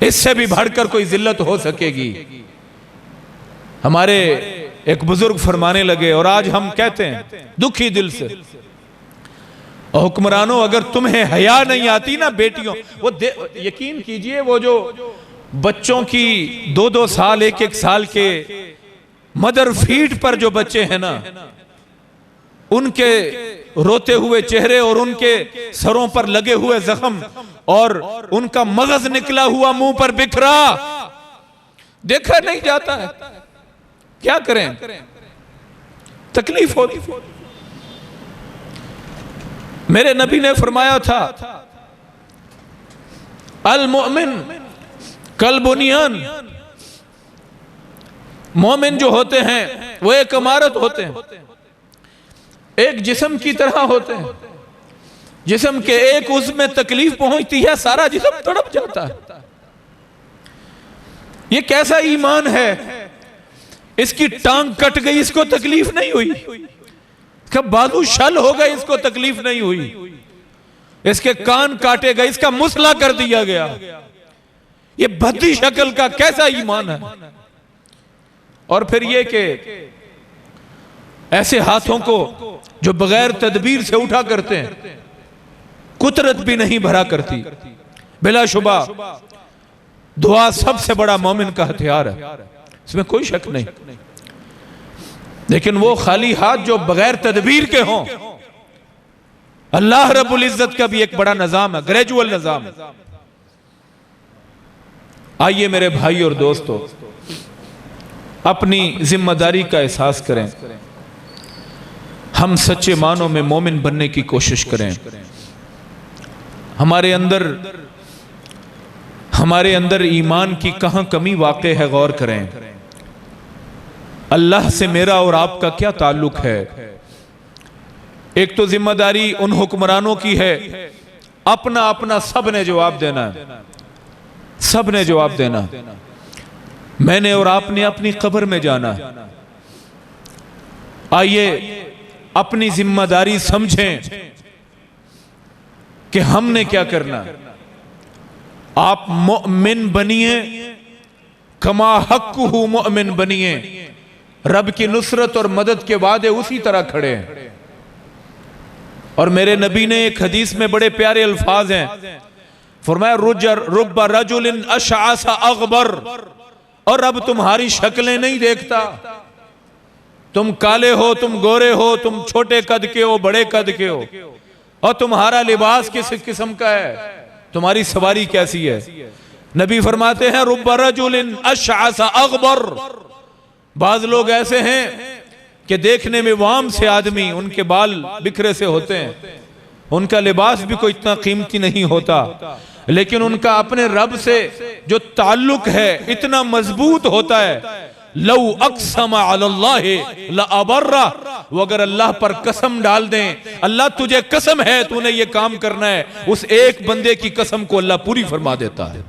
इससे भी बढ़कर कोई जिल्लत हो सकेगी। हमारे एक बुजुर्ग फरमाने लगे, और आज हम कहते हैं दुखी दिल से, हुक्मरानों अगर तुम्हें हया नहीं आती ना बेटियों, वो यकीन कीजिए वो जो बच्चों की 2-2 साल 1-1 साल के मदर फीड पर जो बच्चे हैं ना, उनके रोते हुए चेहरे और उनके सरों पर लगे हुए जख्म और उनका मगज निकला हुआ मुंह पर बिखरा देखा नहीं जाता है। क्या करें, तकलीफ होती। मेरे नबी ने फरमाया था, अल मोमिन कल बुनियान, मोमिन जो होते हैं वो एक इमारत होते हैं, एक जिस्म की तरह होते हैं। जिस्म के एक उसमें तकलीफ पहुंचती है, सारा जिस्म तड़प जाता है। ये कैसा ईमान है, इसकी टांग कट गई इसको तकलीफ नहीं हुई, इसका बाजू शल हो गए इसको तकलीफ नहीं हुई, इसके कान काटे गए इसका मुसला कर दिया गया। ये भद्दी शक्ल का कैसा ईमान है। और फिर ये कि ऐसे हाथों को जो बगैर तदबीर से उठा करते हैं, कुदरत भी नहीं भरा करती। बिलाशुबा दुआ सबसे बड़ा मोमिन का हथियार है, इसमें कोई शक नहीं। लेकिन वो खाली हाथ जो बगैर तदबीर के हों, अल्लाह रब्बुल इज्जत का भी एक बड़ा निजाम है, ग्रेजुअल निजाम है। आइए मेरे भाई और दोस्तों, अपनी जिम्मेदारी का एहसास करें, हम सच्चे मानों में मोमिन बनने की कोशिश करें। हमारे अंदर ईमान की कहां कमी वाक़े है, गौर करें। अल्लाह से मेरा और आपका क्या ताल्लुक है। एक तो जिम्मेदारी उन हुक्मरानों की है, अपना अपना सब ने जवाब देना है, सब ने जवाब देना। मैंने और आपने अपनी कब्र में जाना है। आइए अपनी जिम्मेदारी समझें कि हमने क्या करना। आप मोमिन बनिए, कमा हक़्क़ुहु मोमिन बनिए। रब की नुसरत और मदद के वादे उसी तरह खड़े हैं। और मेरे नबी ने एक हदीस में बड़े प्यारे अल्फाज हैं, फरमाया रुब्बा रजुलिन अशअसा अगबर, और रब तुम्हारी शक्लें नहीं देखता। तुम काले हो, तुम गोरे हो, तुम छोटे कद के हो, बड़े कद के हो, और तुम्हारा लिबास किस किस्म का है, तुम्हारी सवारी कैसी है। नबी फरमाते हैं रुब्बा रजुलिन अशअसा अगबर, बाज लोग ऐसे हैं कि देखने में वाम से आदमी, उनके बाल बिखरे से होते हैं, उनका लिबास भी कोई इतना कीमती नहीं होता, लेकिन उनका अपने रब से जो ताल्लुक है इतना मजबूत होता है लौ अक़सम अलल्लाह लअबर्रा, वो अगर अल्लाह पर कसम डाल दें, अल्लाह तुझे कसम है तूने ये काम करना है, उस एक बंदे की कसम को अल्लाह पूरी फरमा देता है।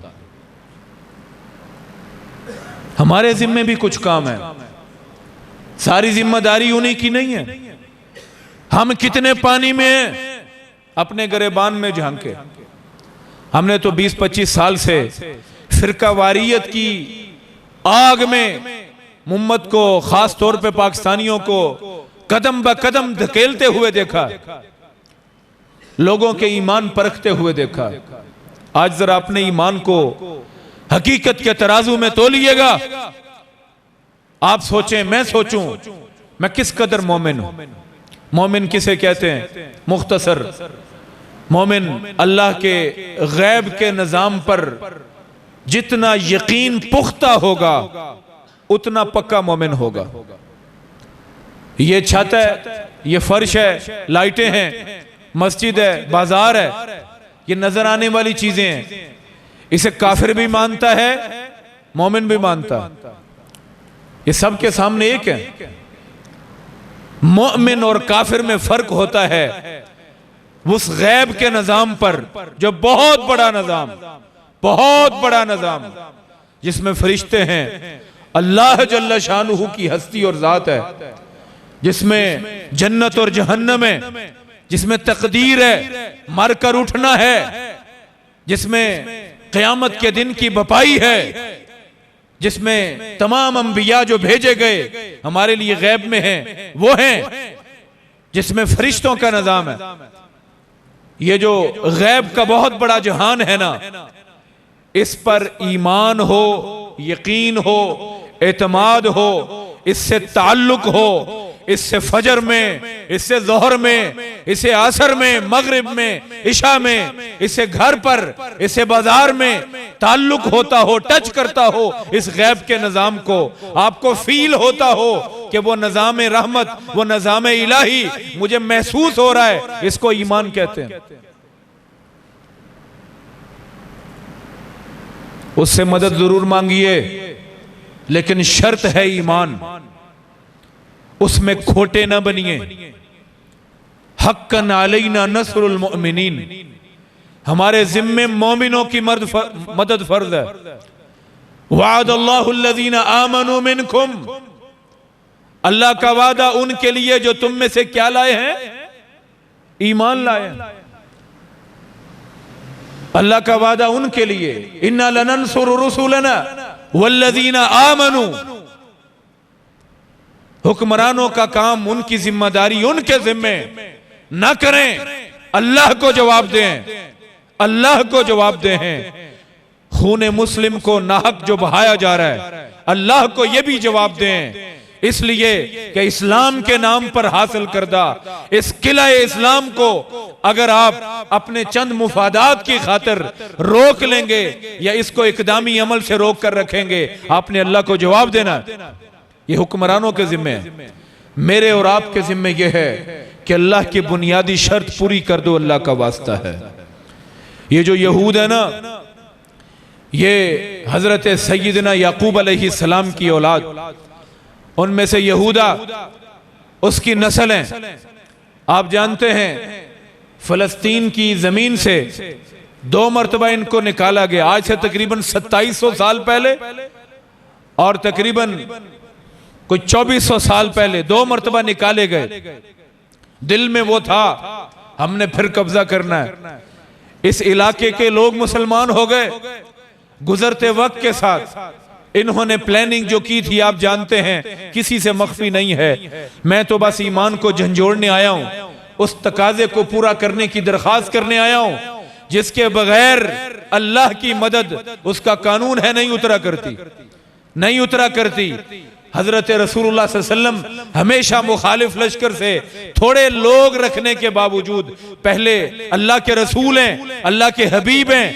हमारे जिम्मे भी कुछ काम है, सारी जिम्मेदारी उन्हीं की नहीं है। हम कितने पानी में हैं, अपने गिरेबान में झांके। हमने तो 20-25 साल से फिरका वारियत की आग में उम्मत को, खास तौर पे पाकिस्तानियों को कदम ब कदम धकेलते हुए देखा, लोगों के ईमान परखते हुए देखा। आज जरा अपने ईमान को हकीकत के तराजू में तोलिएगा। आप सोचें, मैं सोचूं, मैं किस कदर मोमिन हूं। मोमिन किसे कहते हैं? मुख्तसर, मोमिन अल्लाह के गैब के निजाम पर जितना यकीन पुख्ता होगा उतना पक्का मोमिन होगा। ये छत है, ये फर्श है, लाइटें हैं, मस्जिद है, बाजार है, ये नजर आने वाली चीजें हैं। इसे काफिर भी मानता है, मोमिन भी मानता है। ये सब के सामने एक है। मोमिन और काफिर में फर्क होता है उस गैब के निजाम पर, जो बहुत बड़ा निजाम, बहुत बड़ा निजाम, जिसमें फरिश्ते हैं, अल्लाह जल्ल शानुहु की हस्ती और जात है, जिसमें जन्नत और जहन्नम है, जिसमें तकदीर है, मरकर उठना है, जिसमें क़यामत के दिन की बपाई है, जिसमें तमाम अंबिया जो भेजे गए हमारे लिए गैब में हैं वो हैं, जिसमें फरिश्तों का निजाम है। ये जो गैब का बहुत बड़ा जहान है ना, इस पर ईमान हो, यकीन हो, एतमाद हो, इससे ताल्लुक हो, इससे फजर में, इससे ज़ोहर में, इससे असर में, मगरिब में, इशा में, इससे घर पर, इससे बाजार में ताल्लुक होता हो, टच करता हो इस गैब के निजाम को, आपको फील होता हो कि वो निजाम रहमत, वो निजाम इलाही मुझे महसूस हो रहा है, इसको ईमान कहते हैं। उससे मदद जरूर मांगिए, लेकिन शर्त है ईमान, उसमें खोटे ना बनिए। हक्कन अलैना नस्रुल मुमिनीन, हमारे जिम्मे मोमिनों की मदद फर्ज है। वादल्लाहु अल्लज़ीना आमनू मिनकुम, अल्लाह का वादा उनके लिए जो तुम में से क्या लाए हैं? ईमान लाए हैं। अल्लाह का वादा उनके लिए, इन्ना लनंसुरु रुसुलना वल्लज़ीना आमनू, हुक्मरानों का काम, उनकी जिम्मेदारी उनके जिम्मे ना करें, अल्लाह को जवाब दें, अल्लाह को जवाब दें। खून मुस्लिम को नाहक जो बहाया जा रहा है, अल्लाह को यह भी जवाब दें, इसलिए कि इस्लाम के नाम पर हासिल करदा इस किला इस्लाम को अगर आप अपने चंद मुफादात की खातिर रोक लेंगे या इसको इकदामी अमल से रोक कर रखेंगे, आपने अल्लाह को जवाब देना। ये हुक्मरानों के जिम्मे है, मेरे और आपके जिम्मे यह है कि अल्लाह की बुनियादी शर्त पूरी कर दो, अल्लाह का वास्ता है। ये जो यहूद है ना, ये हजरत सैयदना याकूब अलैहिस्सलाम की औलाद, उनमें से यहूदा उसकी नस्ल है। आप जानते हैं फलस्तीन की जमीन से 2 मरतबा इनको निकाला गया, आज से तकरीबन 2700 साल पहले और तकरीबन कुछ 2400 साल पहले 2 मरतबा निकाले गए। दिल में वो था हमने फिर कब्जा करना है। इस इलाके के लोग मुसलमान हो गए। गुजरते वक्त के साथ इन्होंने प्लानिंग जो की थी आप जानते हैं, किसी से मख्फी नहीं है। मैं तो बस ईमान को झंझोड़ने आया हूं, उस तकाजे को पूरा करने की दरख्वास्त करने आया हूं जिसके बगैर अल्लाह की मदद, उसका कानून है, नहीं उतरा करती, नहीं उतरा करती। हजरत रसूलुल्लाह सल्लल्लाहु अलैहि वसल्लम हमेशा मुखालिफ लश्कर से थोड़े लोग रखने के बावजूद, पहले अल्लाह के रसूल हैं, अल्लाह के हबीब हैं,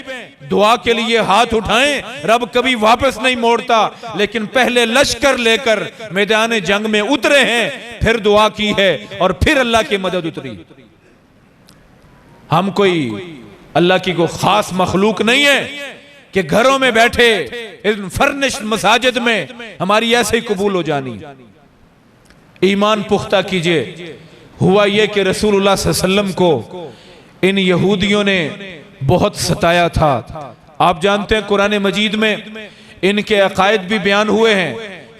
दुआ के लिए हाथ उठाएं, रब कभी वापस नहीं मोड़ता, लेकिन पहले लश्कर लेकर मैदान जंग में उतरे हैं, फिर दुआ की है और फिर अल्लाह की मदद उतरी। हम कोई अल्लाह की को खास मखलूक नहीं है कि घरों में बैठे इन फर्निश्ड मसाजिद में हमारी ऐसे ही कबूल हो जानी। ईमान पुख्ता कीजिए। हुआ ये कि रसूलुल्लाह सल्लल्लाहु अलैहि वसल्लम को इन यहूदियों ने बहुत सताया था। आप जानते हैं कुरान मजीद में इनके अकायद भी बयान हुए हैं।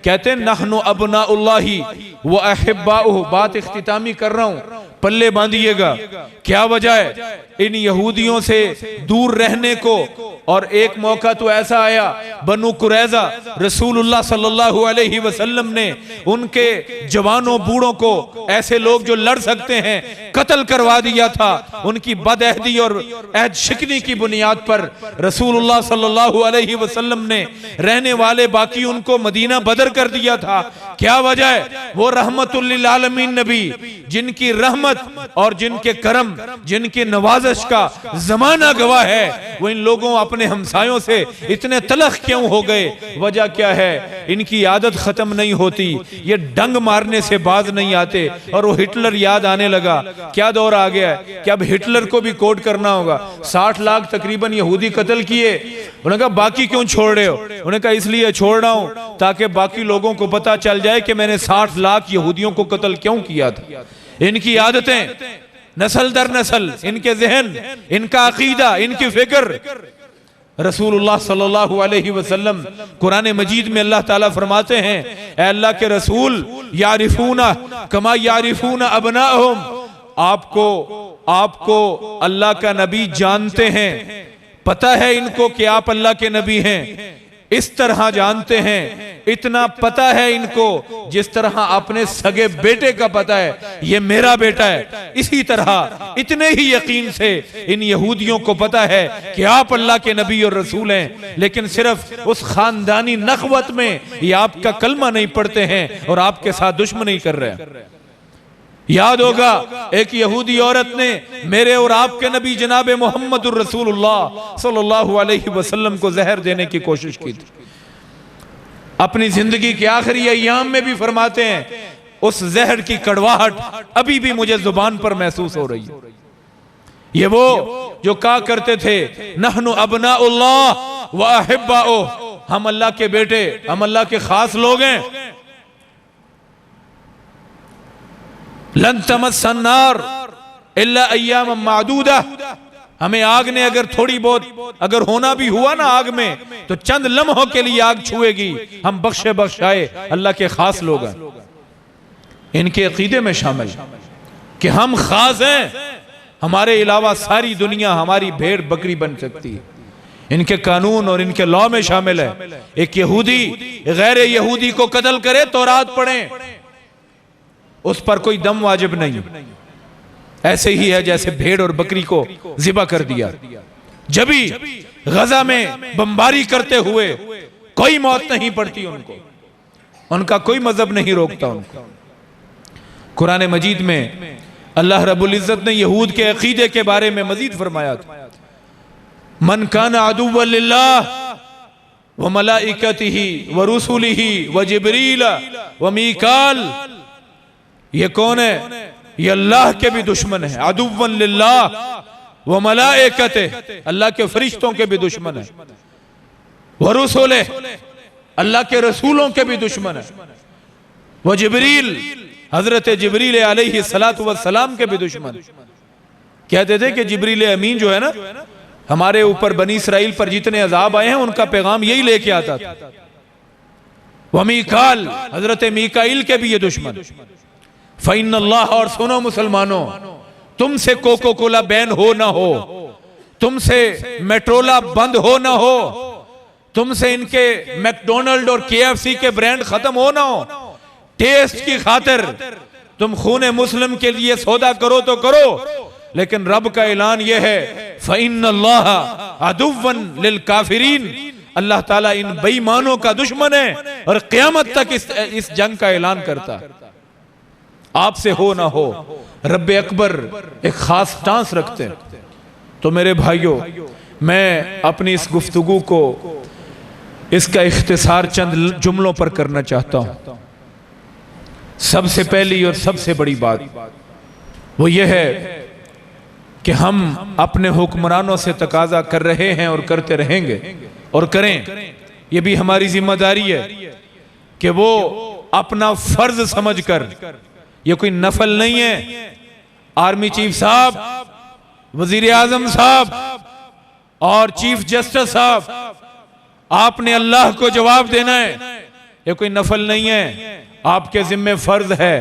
कहते हैं नहनु अबनाउल्लाही व अहिब्बाउहु। बात इख्तितामी कर रहा हूं, पल्ले बांधिएगा। क्या वजह है इन यहूदियों से दूर रहने को? और एक मौका तो ऐसा आया, बनु कुरैजा, रसूलुल्लाह सल्लल्लाहु अलैहि वसल्लम ने उनके जवानों बूढ़ों को, ऐसे लोग जो लड़ सकते हैं, कत्ल करवा दिया था। उनकी बदअहदी और अहद शिकनी की बुनियाद पर रसूलुल्लाह सल्लल्लाहु अलैहि वसल्लम ने रहने वाले बाकी उनको मदीना बदर कर दिया था। क्या वजह है? वो रहमतुल लिल आलमीन नबी, जिनकी रहमत और जिनके करम, जिनकी नवाजिश का जमाना गवाह है, वो इन लोगों अपने हमसायों से इतने तलख क्यों हो गए? वजह क्या है? इनकी आदत खत्म नहीं होती, ये डंग मारने से बाज नहीं आते। और वो हिटलर याद आने लगा। क्या दौर आ गया है कि अब हिटलर को भी कोट करना होगा। 60 लाख तकरीबन यहूदी कत्ल किए। उन्होंने कहा बाकी क्यों छोड़ रहे हो? उन्होंने कहा इसलिए छोड़ रहा हूं ताकि बाकी लोगों को पता चल जाए कि मैंने 60 लाख यहूदियों को कत्ल क्यों किया था। इनकी आदतें नस्ल दर नस्ल, इनके जहन, इनका अकीदा, इनकी फिक्र। रसूलुल्लाह सल्लल्लाहु अलैहि वसल्लम कुरान मजीद में अल्लाह ताला फरमाते हैं, ऐ अल्लाह के रसूल, यारिफूना कमा यारिफूना अबनाहुम। आपको अल्लाह का नबी जानते हैं, पता है इनको कि आप अल्लाह के नबी हैं, इस तरह जानते हैं। इतना पता है इनको जिस तरह अपने सगे बेटे का पता है ये मेरा बेटा है। इसी तरह इतने ही यकीन से इन यहूदियों को पता है कि आप अल्लाह के नबी और रसूल हैं, लेकिन सिर्फ उस खानदानी नखवत में ये आपका कलमा नहीं पढ़ते हैं और आपके साथ दुश्मनी कर रहे हैं। याद होगा एक यहूदी औरत ने मेरे और आपके नबी जनाब मोहम्मदुर रसूलुल्लाह सल्लल्लाहु अलैहि वसल्लम को जहर देने की कोशिश की थी। अपनी जिंदगी के आखिरी अय्याम में भी फरमाते हैं उस जहर की कड़वाहट अभी भी मुझे जुबान पर महसूस हो रही है। ये वो जो कहा करते थे नहनु अबनाउल्लाह व अहिब्बाउहु, हम अल्लाह के बेटे, हम अल्लाह के खास लोग हैं। लन तमस्सन्नार इल्ला अय्याम मादूदा। हमें आग ने अगर थोड़ी बहुत अगर होना भी हुआ ना आग में, तो चंद लम्हों के लिए आग छुएगी। हम बख्शे बख्शाए अल्लाह के खास लोग हैं। इनके अकीदे में शामिल कि हम खास हैं, हमारे अलावा सारी दुनिया हमारी भेड़ बकरी बन सकती है। इनके कानून और इनके लॉ में शामिल है एक यहूदी गैर यहूदी को कत्ल करे तो रात पड़े, उस पर कोई दम वाजिब नहीं। ऐसे ही है जैसे भेड़ और बकरी को ज़िबा कर दिया। जब भी गजा में बमबारी करते हुए कोई मौत नहीं पड़ती उनको, उनका कोई मजहब नहीं रोकता उनको। कुरान मजीद में अल्लाह रब्बुल इज्जत ने यहूद के अकीदे के बारे में मजीद फरमाया था, मन कान अदुव्वन लिल्लाह व मलाइकतिही व रुसुलिही व जिब्रील व मीकाल। ये कौन है? ये अल्लाह के भी दुश्मन है। अदुव्वन लिल्लाह व मलाइकते, अल्लाह के फरिश्तों के भी दुश्मन है। व रुसुले, अल्लाह के रसूलों के भी दुश्मन है। व जिब्रील, हजरत जिब्रील अलैहि सलातु व सलाम के भी दुश्मन। कहते थे कि जिब्रील अमीन जो है ना, हमारे ऊपर बनी इसराइल पर जितने अजाब आए हैं उनका पैगाम यही लेके आता था। व मीकाल, हजरत मीकाइल के भी ये दुश्मन। फ़इन्नल्लाह, और सुनो मुसलमानों, तुमसे कोको कोला बैन हो ना हो, तुमसे मेट्रोला बंद हो ना हो, तुमसे इनके मैकडोनल्ड और केएफसी के ब्रांड खत्म हो ना हो, टेस्ट की खातिर तुम खूने मुस्लिम के लिए सौदा करो तो करो, लेकिन रब का ऐलान यह है फ़इन्नल्लाह अदुव्वन लिल काफिरीन। अल्लाह ताला इन बेईमानों का दुश्मन है और क़यामत तक इस जंग का ऐलान करता। आपसे हो ना हो, रब अकबर एक खास स्टांस रखते हैं। तो मेरे भाइयों, मैं अपनी इस गुफ्तगू को इसका इख्तिसार चंद जुमलों पर करना चाहता हूं। सबसे पहली और सबसे बड़ी बात वो ये है कि हम अपने हुक्मरानों से तकाजा कर रहे हैं और करते रहेंगे और करें। ये भी हमारी जिम्मेदारी है कि वो अपना फर्ज समझकर, ये कोई नफल नहीं है। आर्मी चीफ साहब, वजीर आजम साहब और चीफ जस्टिस साहब, आपने अल्लाह को जवाब देना है। ये कोई नफल नहीं है, आपके जिम्मे फर्ज है।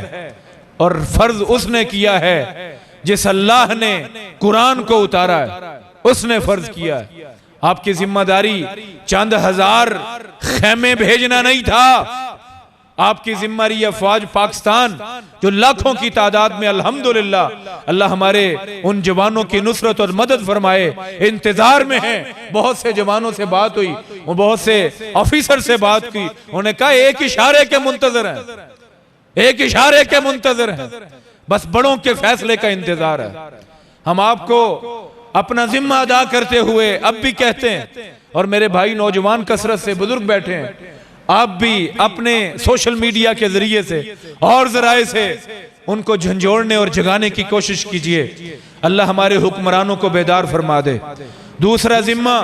और फर्ज उसने किया है जिस अल्लाह ने कुरान को उतारा है, उसने फर्ज किया है। आपकी जिम्मेदारी चंद हजार खेमे भेजना नहीं था। आपकी जिम्मेदारी अफवाज पाकिस्तान जो लाखों की तादाद में, अल्हम्दुलिल्लाह, अल्लाह हमारे उन जवानों की नुसरत और मदद फरमाए, इंतजार में है। बहुत से जवानों से बात हुई, वो बहुत से ऑफिसर से बात की, उन्होंने कहा एक इशारे के मुंतजर हैं, एक इशारे के मुंतजर हैं, बस बड़ों के फैसले का इंतजार है। हम आपको अपना जिम्मा अदा करते हुए अब भी कहते हैं, और मेरे भाई नौजवान कसरत से बुजुर्ग बैठे हैं, आप भी अपने सोशल मीडिया के जरिए से और जराए से उनको झंझोड़ने और जगाने की कोशिश कीजिए। अल्लाह हमारे हुक्मरानों को बेदार फरमा दे। दूसरा जिम्मा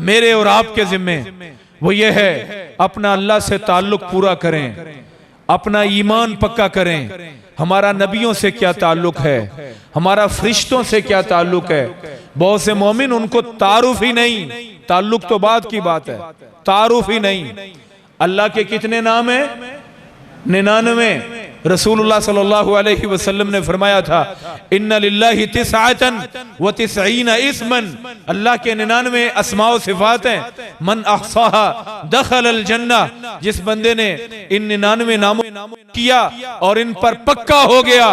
मेरे और आपके जिम्मे वो ये है, अपना अल्लाह से ताल्लुक पूरा करें, अपना ईमान पक्का करें। हमारा नबियों से क्या ताल्लुक है, हमारा फरिश्तों से क्या ताल्लुक है। बहुत से मोमिन उनको तारुफ ही नहीं, ताल्लुक तो बात की बात है, तारुफ ही नहीं। अल्लाह के कितने नाम हैं? 99। रसूलुल्लाह सल्लल्लाहु अलैहि वसल्लम ने फरमाया था, इन्ना लिल्लाहि तिसअतन व तिसईना इस्मन, अल्लाह के 99 अस्मा व सिफात हैं। मन अहसाहा दखलल जन्नह, जिस बंदे ने इन 99 नामों किया और इन पर पक्का हो गया,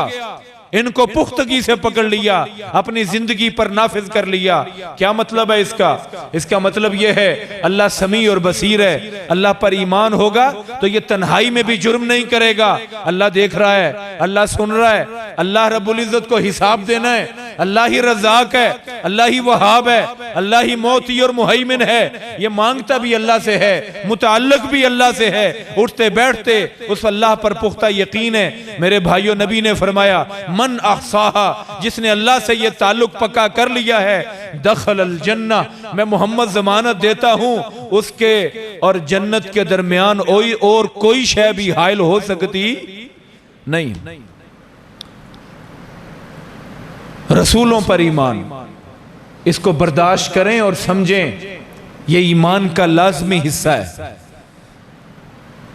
इनको पुख्तगी से पकड़ लिया, अपनी जिंदगी पर नाफिज कर लिया। क्या मतलब है इसका? इसका मतलब यह है अल्लाह समी और बसीर है। अल्लाह पर ईमान होगा तो ये तन्हाई में भी जुर्म नहीं करेगा। अल्लाह देख रहा है, अल्लाह सुन रहा है, अल्लाह रब्बुल इज्जत को हिसाब देना है। अल्लाह ही रज़ाक है, अल्लाह ही वहाब है, अल्लाह ही मोती और मुहैमिन है। ये मांगता भी अल्लाह से है, मुताल्लिक भी अल्लाह से है, उठते बैठते उस अल्लाह पर पुख्ता यकीन है। मेरे भाइयों, नबी ने फरमाया, मन अहसाहा, जिसने अल्लाह से ये ताल्लुक पक्का कर लिया है, दखलल जन्नह, मैं मोहम्मद जमानत देता हूं उसके और जन्नत के दरमियान और कोई शय भी हाइल हो सकती नहीं। रसूलों पर ईमान, इसको बर्दाश्त करें और समझें, यह ईमान का लाजमी हिस्सा है।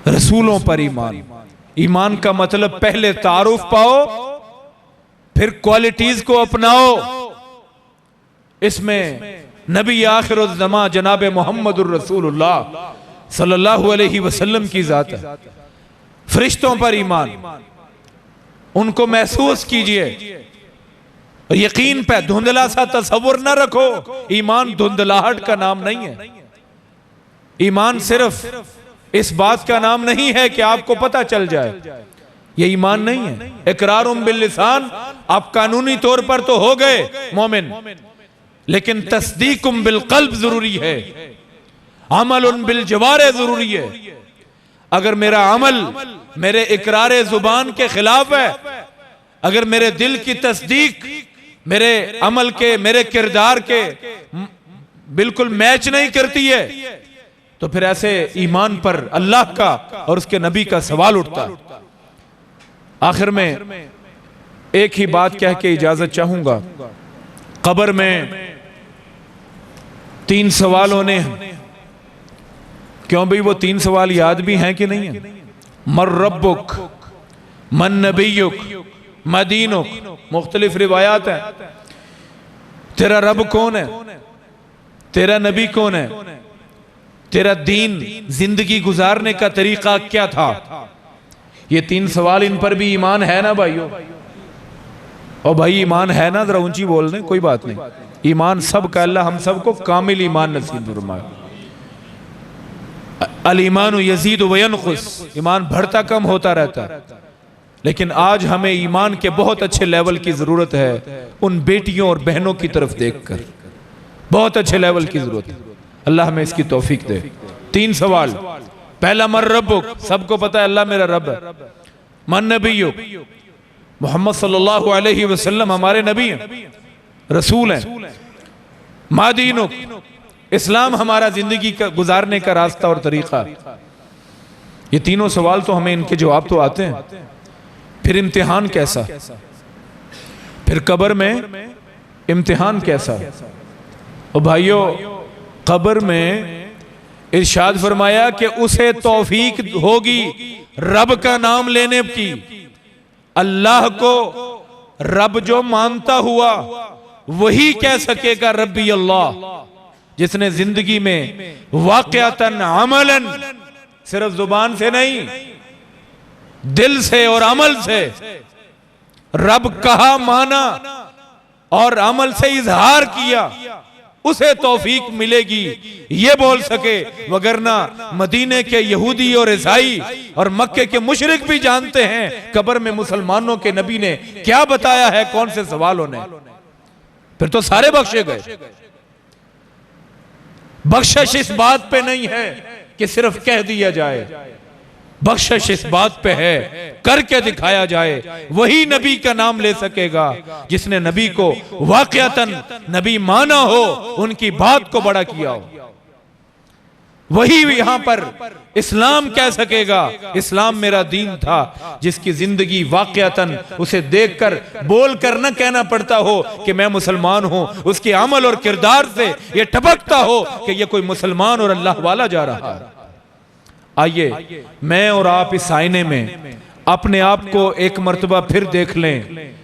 रसूलों पर ईमान, ईमान का मतलब पहले तारुफ पाओ, फिर क्वालिटीज को अपनाओ। इसमें नबी आखिरुज़्ज़मा जनाब मोहम्मदुर रसूलुल्लाह सल्लल्लाहु अलैहि वसल्लम की जात है। फरिश्तों पर ईमान, उनको महसूस कीजिए, यकीन पे धुंधला सा तस्वुर न रखो। ईमान धुंधलाहट का नाम नहीं है। ईमान सिर्फ इस बात का नाम नहीं है कि आपको पता चल जाए, ये ईमान नहीं है। इकरारुम बिल लिसान, आप कानूनी तौर पर तो हो गए मोमिन, लेकिन तस्दीकुम बिल क़ल्ब जरूरी है, अमलुन बिल जवारे जरूरी है। अगर मेरा अमल मेरे इकरारे जुबान के खिलाफ है, अगर मेरे दिल की तस्दीक मेरे अमल के, मेरे किरदार के बिल्कुल मैच नहीं करती है, तो फिर ऐसे ईमान पर अल्लाह का और उसके नबी का सवाल उठता। आखिर में एक ही बात कह के इजाजत चाहूंगा। कब्र में 3 सवाल होने हैं। क्यों भाई, वो 3 सवाल याद भी हैं कि नहीं है? मर रब्बुक, मन नबियुक, मदीनुक। मुख्तलिफ रिवायात है। तेरा रब कौन है, तेरा नबी कौन है, तेरा दीन, जिंदगी गुजारने का तरीका क्या था। ये 3 सवाल, इन पर भी ईमान है ना भाइयों? और भाई ईमान है ना, जरा ऊंची बोल दें, कोई बात नहीं। ईमान सब का, अल्लाह हम सबको कामिल ईमान नसीब फरमाए। अल ईमान यजीद व यनकुस, ईमान बढ़ता कम होता रहता है। लेकिन आज हमें ईमान के बहुत अच्छे लेवल की जरूरत है, उन बेटियों और बहनों की तरफ देखकर बहुत अच्छे लेवल की जरूरत है। अल्लाह हमें इसकी तौफीक दे। 3 सवाल। पहला, मर रब्बुक, सबको पता है अल्लाह मेरा रब है। मन नबियुक, मोहम्मद सल्लल्लाहु अलैहि वसल्लम हमारे नबी हैं, रसूल हैं। मादीनुक, इस्लाम हमारा जिंदगी का गुजारने का रास्ता और तरीका। ये तीनों सवाल तो हमें इनके जवाब तो आते हैं। फिर इम्तिहान कैसा, फिर कब्र में इम्तिहान कैसा। और भाइयों, कब्र में इरशाद फरमाया कि उसे तौफीक होगी रब का नाम लेने की। अल्लाह को रब जो मानता हुआ वही कह सकेगा रब्बी अल्लाह, जिसने जिंदगी में वाक़यातन अमलन, सिर्फ जुबान से नहीं, दिल से और अमल से रब कहा, माना और अमल से इजहार किया, उसे तौफीक मिलेगी ये बोल सके। वगरना मदीने के यहूदी और ईसाई और मक्के के मुशरिक भी जानते हैं कब्र में मुसलमानों के नबी ने क्या बताया है, कौन से सवालों ने। फिर तो सारे बख्शे गए। बख्शिश इस बात पे नहीं है कि सिर्फ कह दिया जाए, बख्शिश इस बात पे है करके दिखाया जाए। वही नबी का नाम ले सकेगा जिसने नबी को वाक़यातन नबी माना हो, उनकी बात को बड़ा किया हो। वही यहां पर इस्लाम कह सकेगा इस्लाम मेरा दीन था, जिसकी जिंदगी वाक़यातन उसे देखकर बोलकर न कहना पड़ता हो कि मैं मुसलमान हूं, उसके अमल और किरदार से यह टपकता हो कि यह कोई मुसलमान और अल्लाह वाला जा रहा है। आइए मैं और आप इस आईने में अपने आप को एक मर्तबा फिर देख लें,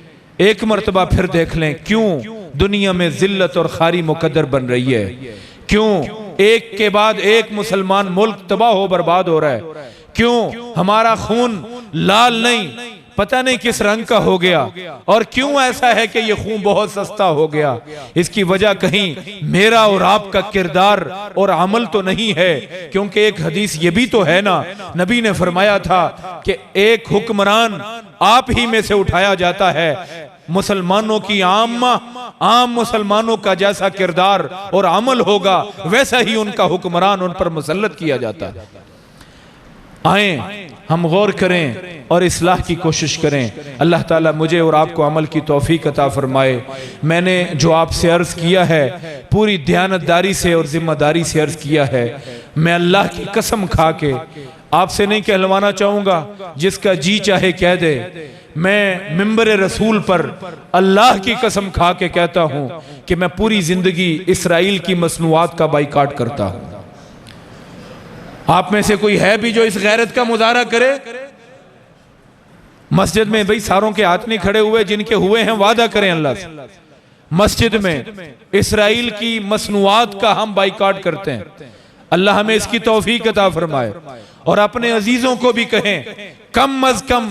एक मर्तबा फिर देख लें। क्यों दुनिया में जिल्लत और खारी मुकद्दर बन रही है? क्यों एक के बाद एक मुसलमान मुल्क तबाह हो बर्बाद हो रहा है? क्यों हमारा खून लाल नहीं पता नहीं किस रंग का हो गया? और क्यों ऐसा है कि ये खून बहुत सस्ता हो गया? इसकी वजह कहीं मेरा और आपका किरदार और अमल तो नहीं है। क्योंकि एक हदीस ये भी तो है ना, नबी ने फरमाया था कि एक हुक्मरान आप ही में से उठाया जाता है, मुसलमानों की आम मुसलमानों का जैसा किरदार और अमल होगा वैसा ही उनका हुक्मरान उन पर मुसल्लत किया जाता है। आए हम गौर करें और इस्लाह की कोशिश करें। अल्लाह ताला मुझे और आपको अमल की तौफीक अता फरमाए। मैंने जो आपसे अर्ज किया है पूरी दयानतदारी से और जिम्मेदारी से अर्ज किया है। मैं अल्लाह की कसम खा के आपसे नहीं कहलवाना चाहूंगा, जिसका जी चाहे कह दे। मैं मिंबर रसूल पर अल्लाह की कसम खा के कहता हूं कि मैं पूरी जिंदगी इसराइल की मसनूआत का बाइकाट करता हूं। आप में से कोई है भी जो इस गैरत का मुजाहरा करे? मस्जिद में भाई सारों के हाथ नहीं खड़े हुए, जिनके हुए हैं वादा करें अल्लाह से। मस्जिद में इसराइल की मसनूआत का हम बाइकाट करते हैं। अल्लाह हमें इसकी तौफीक अता फरमाए। और अपने अजीजों को भी कहें कम अज कम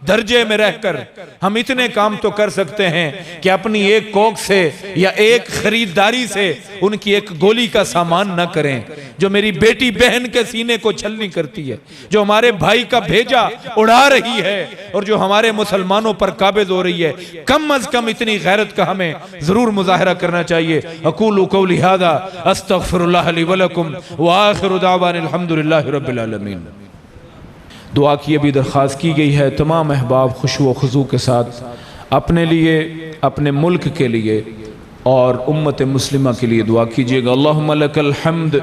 दर्जे में रहकर हम इतने काम तो कर सकते हैं कि अपनी एक कोक से या एक खरीदारी से उनकी एक गोली का सामान न करें। जो मेरी बेटी बहन के सीने को छलनी करती है, जो हमारे भाई का भेजा उड़ा रही है और जो हमारे मुसलमानों पर काबिज हो रही है, कम अज कम इतनी गैरत का हमें जरूर मुजाहरा करना चाहिए। अक़ूलु क़ौली हाज़ा अस्तग़फ़िरुल्लाह ली व लकुम व आखिरु दावाना अल्हम्दुलिल्लाहि रब्बिल आलमीन। दुआ की अभी दरख्वास्त की गई है। तमाम अहबाब खुशू व खुजू के साथ अपने लिए, अपने मुल्क के लिए और उम्मत मुस्लिमा के लिए दुआ कीजिएगा। अल्लाहुम्मा लकल हम्द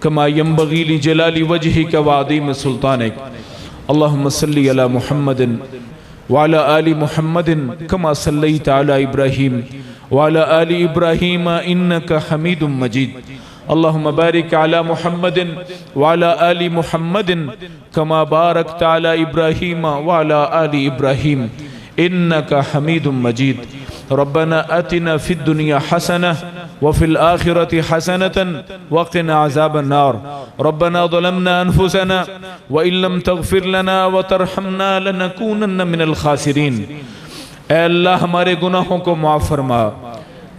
कमा यंबगी ली जलाली वजहिक व अज़ीम सुल्तानिक। अल्लाहुम्मा सल्ली अला मुहम्मदिन व अला आलि मुहम्मदिन कमा सल्लैता अला इब्राहीम व अला आलि इब्राहीम इन्नका हमीदुम मजीद। अल्लाहुम्मा बारिक अला मुहम्मदिन व अला आलि मुहम्मदिन कमा बारकता अला इब्राहीम व अला आलि इब्राहीम इन्नका हमीदुम मजीद। रब्बना अतिना फिद दुनिया हसनह व फिल आखिरति हसनतन व क़िना अज़ाबन नार। रब्बना ज़लमना अनफुसना व इल्लम तग़फिर लना व तरहमना लनकूनन्न मिनल खासिरीन। ऐ अल्लाह हमारे गुनाहों को माफ़ फरमा,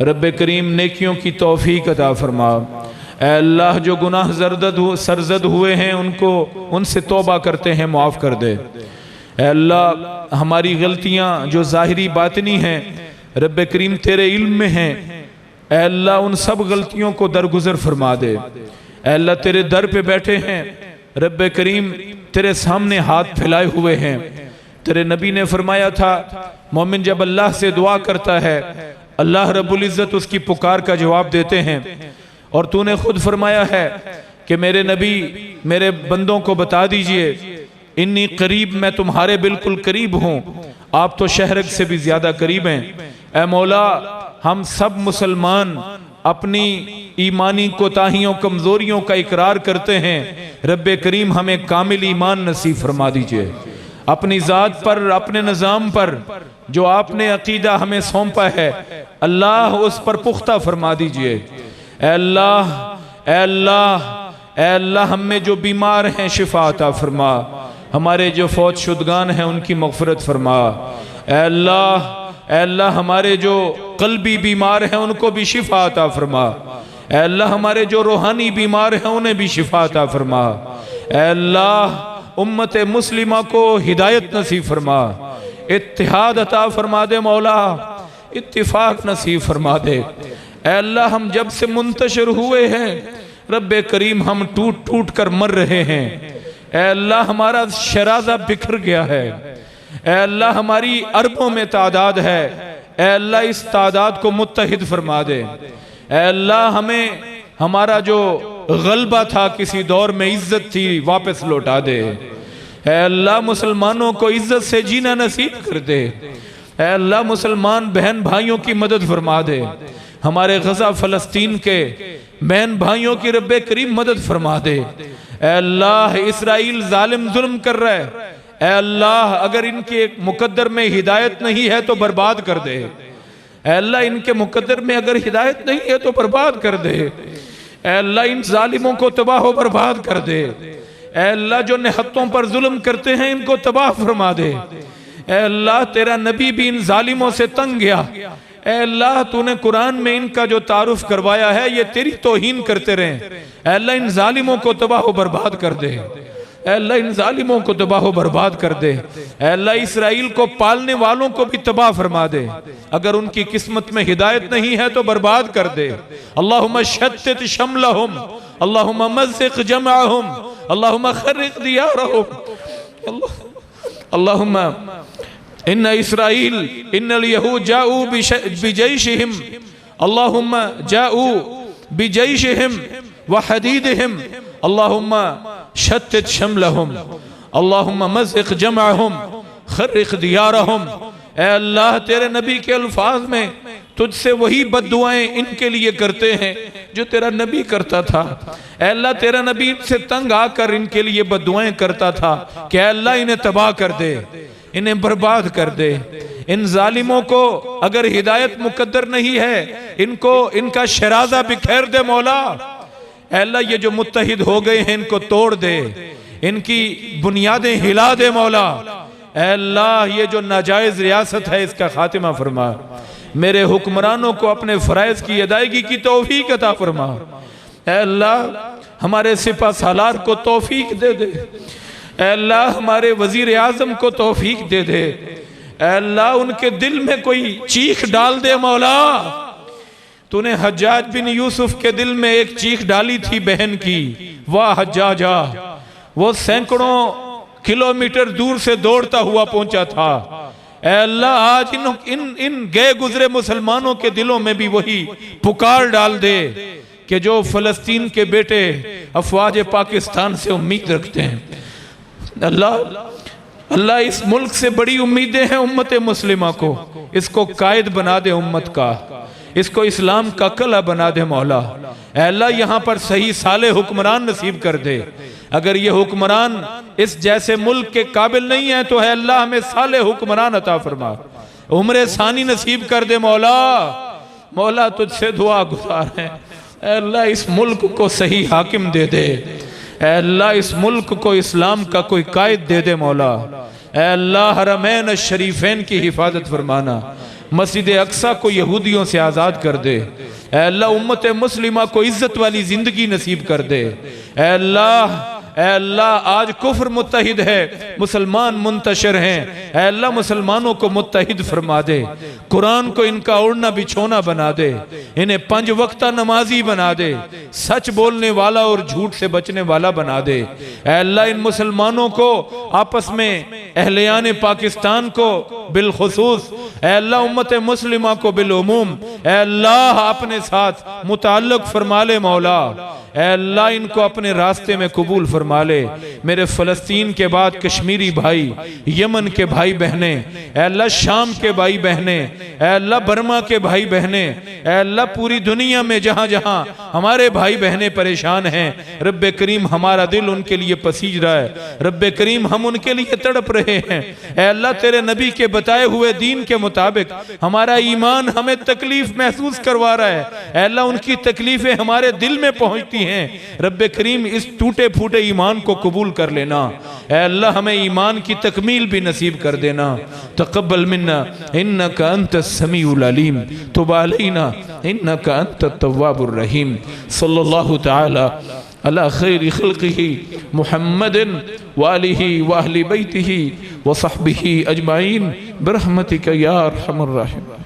रब्बे करीम नेकियों की तौफीक अता फरमा। ऐ अल्लाह जो गुनाह सरजद हुए हैं उनको उनसे तौबा करते हैं माफ़ कर दे। ऐ अल्लाह हमारी गलतियाँ जो ज़ाहिरी बातिनी हैं रब्बे करीम तेरे इल्म में हैं, ऐ अल्लाह उन सब गलतियों को दरगुजर फरमा दे। ऐ अल्लाह तेरे दर पे बैठे हैं रब्बे करीम, तेरे सामने हाथ फैलाए हुए हैं। तेरे नबी ने फरमाया था मोमिन जब अल्लाह से दुआ करता है अल्लाह रब्बुल इज़्ज़त उसकी पुकार का जवाब देते हैं। और तूने खुद फरमाया है कि मेरे नबी मेरे बंदों को बता दीजिए इन्नी करीब, मैं तुम्हारे बिल्कुल करीब हूँ, आप तो शहरक से भी ज्यादा करीब हैं। ऐ मौला, हम सब मुसलमान अपनी ईमानी कोताहियों कमजोरियों का इकरार करते हैं, रब्बे करीम हमें कामिल ईमान नसीब फरमा दीजिए। अपनी ज़ात पर, अपने निज़ाम पर जो आपने अकीदा हमें सौंपा है, अल्लाह उस पर पुख्ता फरमा दीजिए। ऐ अल्लाह, ऐ अल्लाह, ऐ अल्लाह, हम में जो बीमार हैं शिफा अता फरमा, हमारे जो फौत शुदगान हैं उनकी मग़फ़िरत फरमा। ऐ अल्लाह, ऐ अल्लाह, हमारे जो क़ल्बी बीमार हैं उनको भी शिफा अता फरमा। ऐ अल्लाह, हमारे जो रूहानी बीमार हैं उन्हें भी शिफा अता फरमा। ऐ अल्लाह, उम्मत मुस्लिमा को हिदायत नसीब फरमा, इत्तिहाद अता फरमा दे मौला, इत्तिफाक नसीब फरमा दे। ऐ अल्लाह, हम जब से मुंतशिर हुए हैं रब्बे करीम हम टूट टूट कर मर रहे हैं। ऐ अल्लाह, हमारा शराजा बिखर गया है। ऐ अल्लाह, हमारी अरबों में तादाद है। ऐ अल्लाह, इस तादाद को मुत्तहिद फरमा दे। ऐ अल्लाह, हमें हमारा जो गलबा था, किसी दौर में इज्जत थी, वापस लौटा दे। ऐ अल्लाह, मुसलमानों को इज्जत से जीना नसीब कर दे। ऐ अल्लाह, मुसलमान बहन भाइयों की मदद फरमा दे। हमारे गजा फलस्तीन के बहन भाइयों की रब्बे करीम मदद फरमा दे। ऐ अल्लाह, इसराइल जालिम जुल्म कर रहा है। ऐ अल्लाह, अगर इनके मुकद्दर में हिदायत नहीं है तो बर्बाद कर दे। ऐ अल्लाह, इनके मुकद्दर में अगर हिदायत नहीं है तो बर्बाद कर दे। ऐ अल्लाह, इन जालिमों को तबाह व बर्बाद कर दे। ऐ अल्लाह, जो निहत्तों पर जुल्म करते हैं इनको तबाह फरमा दे। ऐ अल्लाह, तेरा नबी भी इन जालिमों से तंग गया। ऐ अल्लाह, तूने कुरान में इनका जो तारुफ करवाया है ये तेरी तौहीन करते रहे। ऐ अल्लाह, इन जालिमों को तबाह व बर्बाद कर दे। ऐ अल्लाह, इन जालिमों को तबाह व बर्बाद कर दे। ऐ अल्लाह, इसराइल को पालने वालों को भी तबाह फरमा दे। अगर उनकी किस्मत में हिदायत नहीं है तो बर्बाद कर दे। अल्लाहुम्मा शत्तित शमलहुम, अल्लाहुम्मा मज़्ज़िक़ जमअहुम, अल्लाहुम्मा खर्रिक़ दियारहुम, अल्लाहुम्मा इन्ना इसराइल इन्नल यहूद जाऊ बिजैशिहिम, अल्लाहुम्मा जाऊ बिजैशिहिम व हदीदिहिम, अल्लाहुम्मा शत्तित शमलहुम, अल्लाहुम्मा मज़्ज़िक़ जमअहुम, खर्रिक़ दियारहुम। ऐ अल्लाह, तेरे नबी के अल्फाज में तुझसे वही बद्दुआएं इनके लिए करते हैं जो तेरा नबी करता था। ऐ अल्लाह, तेरा नबी इनसे तंग आकर इनके लिए बद्दुआएं करता था कि ऐ अल्लाह, इन्हें तबाह कर दे, इन्हें बर्बाद कर दे। इन जालिमों को अगर हिदायत मुकद्दर नहीं है, इनको इनका शराजा बिखेर दे मौला। ऐ अल्लाह, ये जो मुत्तहिद हो गए हैं इनको तोड़ दे, इनकी बुनियादें हिला दे मौला। ऐ अल्लाह, ये जो नाजायज रियासत है इसका खातिमा फरमा। मेरे हुक्मरानों को अपने फराइज की अदायगी की तौफीक अता फरमा। ऐ अल्लाह, हमारे सिपा सालार को तौफीक दे दे। ऐ अल्लाह, हमारे वजीर आजम को तौफीक दे दे। ऐ अल्लाह, उनके दिल में कोई चीख डाल दे मौला। तूने हज्जाज बिन यूसुफ के दिल में एक चीख डाली थी बहन की, वाह हज्जाजा, वो सैकड़ों किलोमीटर दूर से दौड़ता हुआ पहुंचा था। ऐ अल्लाह, आज इन गए गुजरे मुसलमानों के दिलों में भी वही पुकार डाल दे कि जो फलस्तीन के बेटे अफवाज पाकिस्तान से उम्मीद रखते हैं। अल्लाह, अल्लाह, इस मुल्क से बड़ी उम्मीदें हैं उम्मत मुस्लिमा को। इसको कायद बना दे उम्मत का, इसको इस्लाम का कला बना दे मौला। ऐ अल्लाह, यहाँ पर सही साले हुक्मरान नसीब कर दे। अगर ये हुक्मरान इस जैसे मुल्क के काबिल नहीं है तो है अल्लाह, हमें साले हुक्मरान अता फरमा, उम्र सानी नसीब कर दे मौला। मौला, तुझसे दुआ गुजार है। ऐ अल्लाह, इस मुल्क को सही हाकिम दे दे। ऐ अल्लाह, इस मुल्क को इस्लाम का कोई कायद दे दे मौला। ऐ अल्लाह, हरमैन शरीफैन की हिफाजत फरमाना, मस्जिद अक्सा को यहूदियों से आज़ाद कर दे। ऐ अल्लाह, उम्मत मुस्लिमा को इज्जत वाली जिंदगी नसीब कर दे। ऐ अल्लाह, ऐ अल्लाह, आज कुफ्र मुत्तहिद है, मुसलमान मुंतशिर हैं। ऐ अल्लाह, मुसलमानों को मुत्तहिद फरमा दे। कुरान को इनका ओढ़ना बिछोना बना दे, इन्हें 5 वक्ता नमाजी बना दे, सच बोलने वाला और झूठ से बचने वाला बना दे। ऐ अल्लाह, इन मुसलमानों को आपस में अहलियान पाकिस्तान को बिलखुसूस ऐ अल्लाह उम्मत मुस्लिमा को बिलउमूम ऐ अल्लाह अपने साथ मुताल्लुक फरमा ले मौला। ऐ अल्लाह इनको अपने रास्ते में कबूल फरमा ले। मेरे फ़लस्तीन के बाद कश्मीरी भाई, यमन के भाई बहने, ऐ अल्लाह शाम के भाई बहने, ऐ अल्लाह बर्मा के भाई बहने, ऐ अल्लाह पूरी दुनिया में जहाँ जहाँ हमारे भाई बहने परेशान हैं, रब्बे करीम हमारा दिल उनके लिए पसीज रहा है। रब्बे करीम हम उनके लिए तड़प रहे हैं। ऐ अल्लाह तेरे नबी के बताए हुए दीन के मुताबिक हमारा ईमान हमें तकलीफ महसूस करवा रहा है। ऐ अल्लाह उनकी तकलीफें हमारे दिल में पहुंचती हैं। रब्बे करीम इस टूटे फूटे ईमान को कबूल कर लेना। ऐ अल्लाह हमें ईमान की तकमील भी नसीब कर देना। तक़ब्बल मिन्ना इन्नका अंतस समीउल अलीम, तुब अलैना इन्नका अंतत तव्वाबुर रहीम। सल्लल्लाहु तआला अला खैरि खल्क़िही मुहम्मदिन व आलिही व अहली बैतिही व सहबिही अजमाइन बिरहमतिका या अरहमर राहिमीन।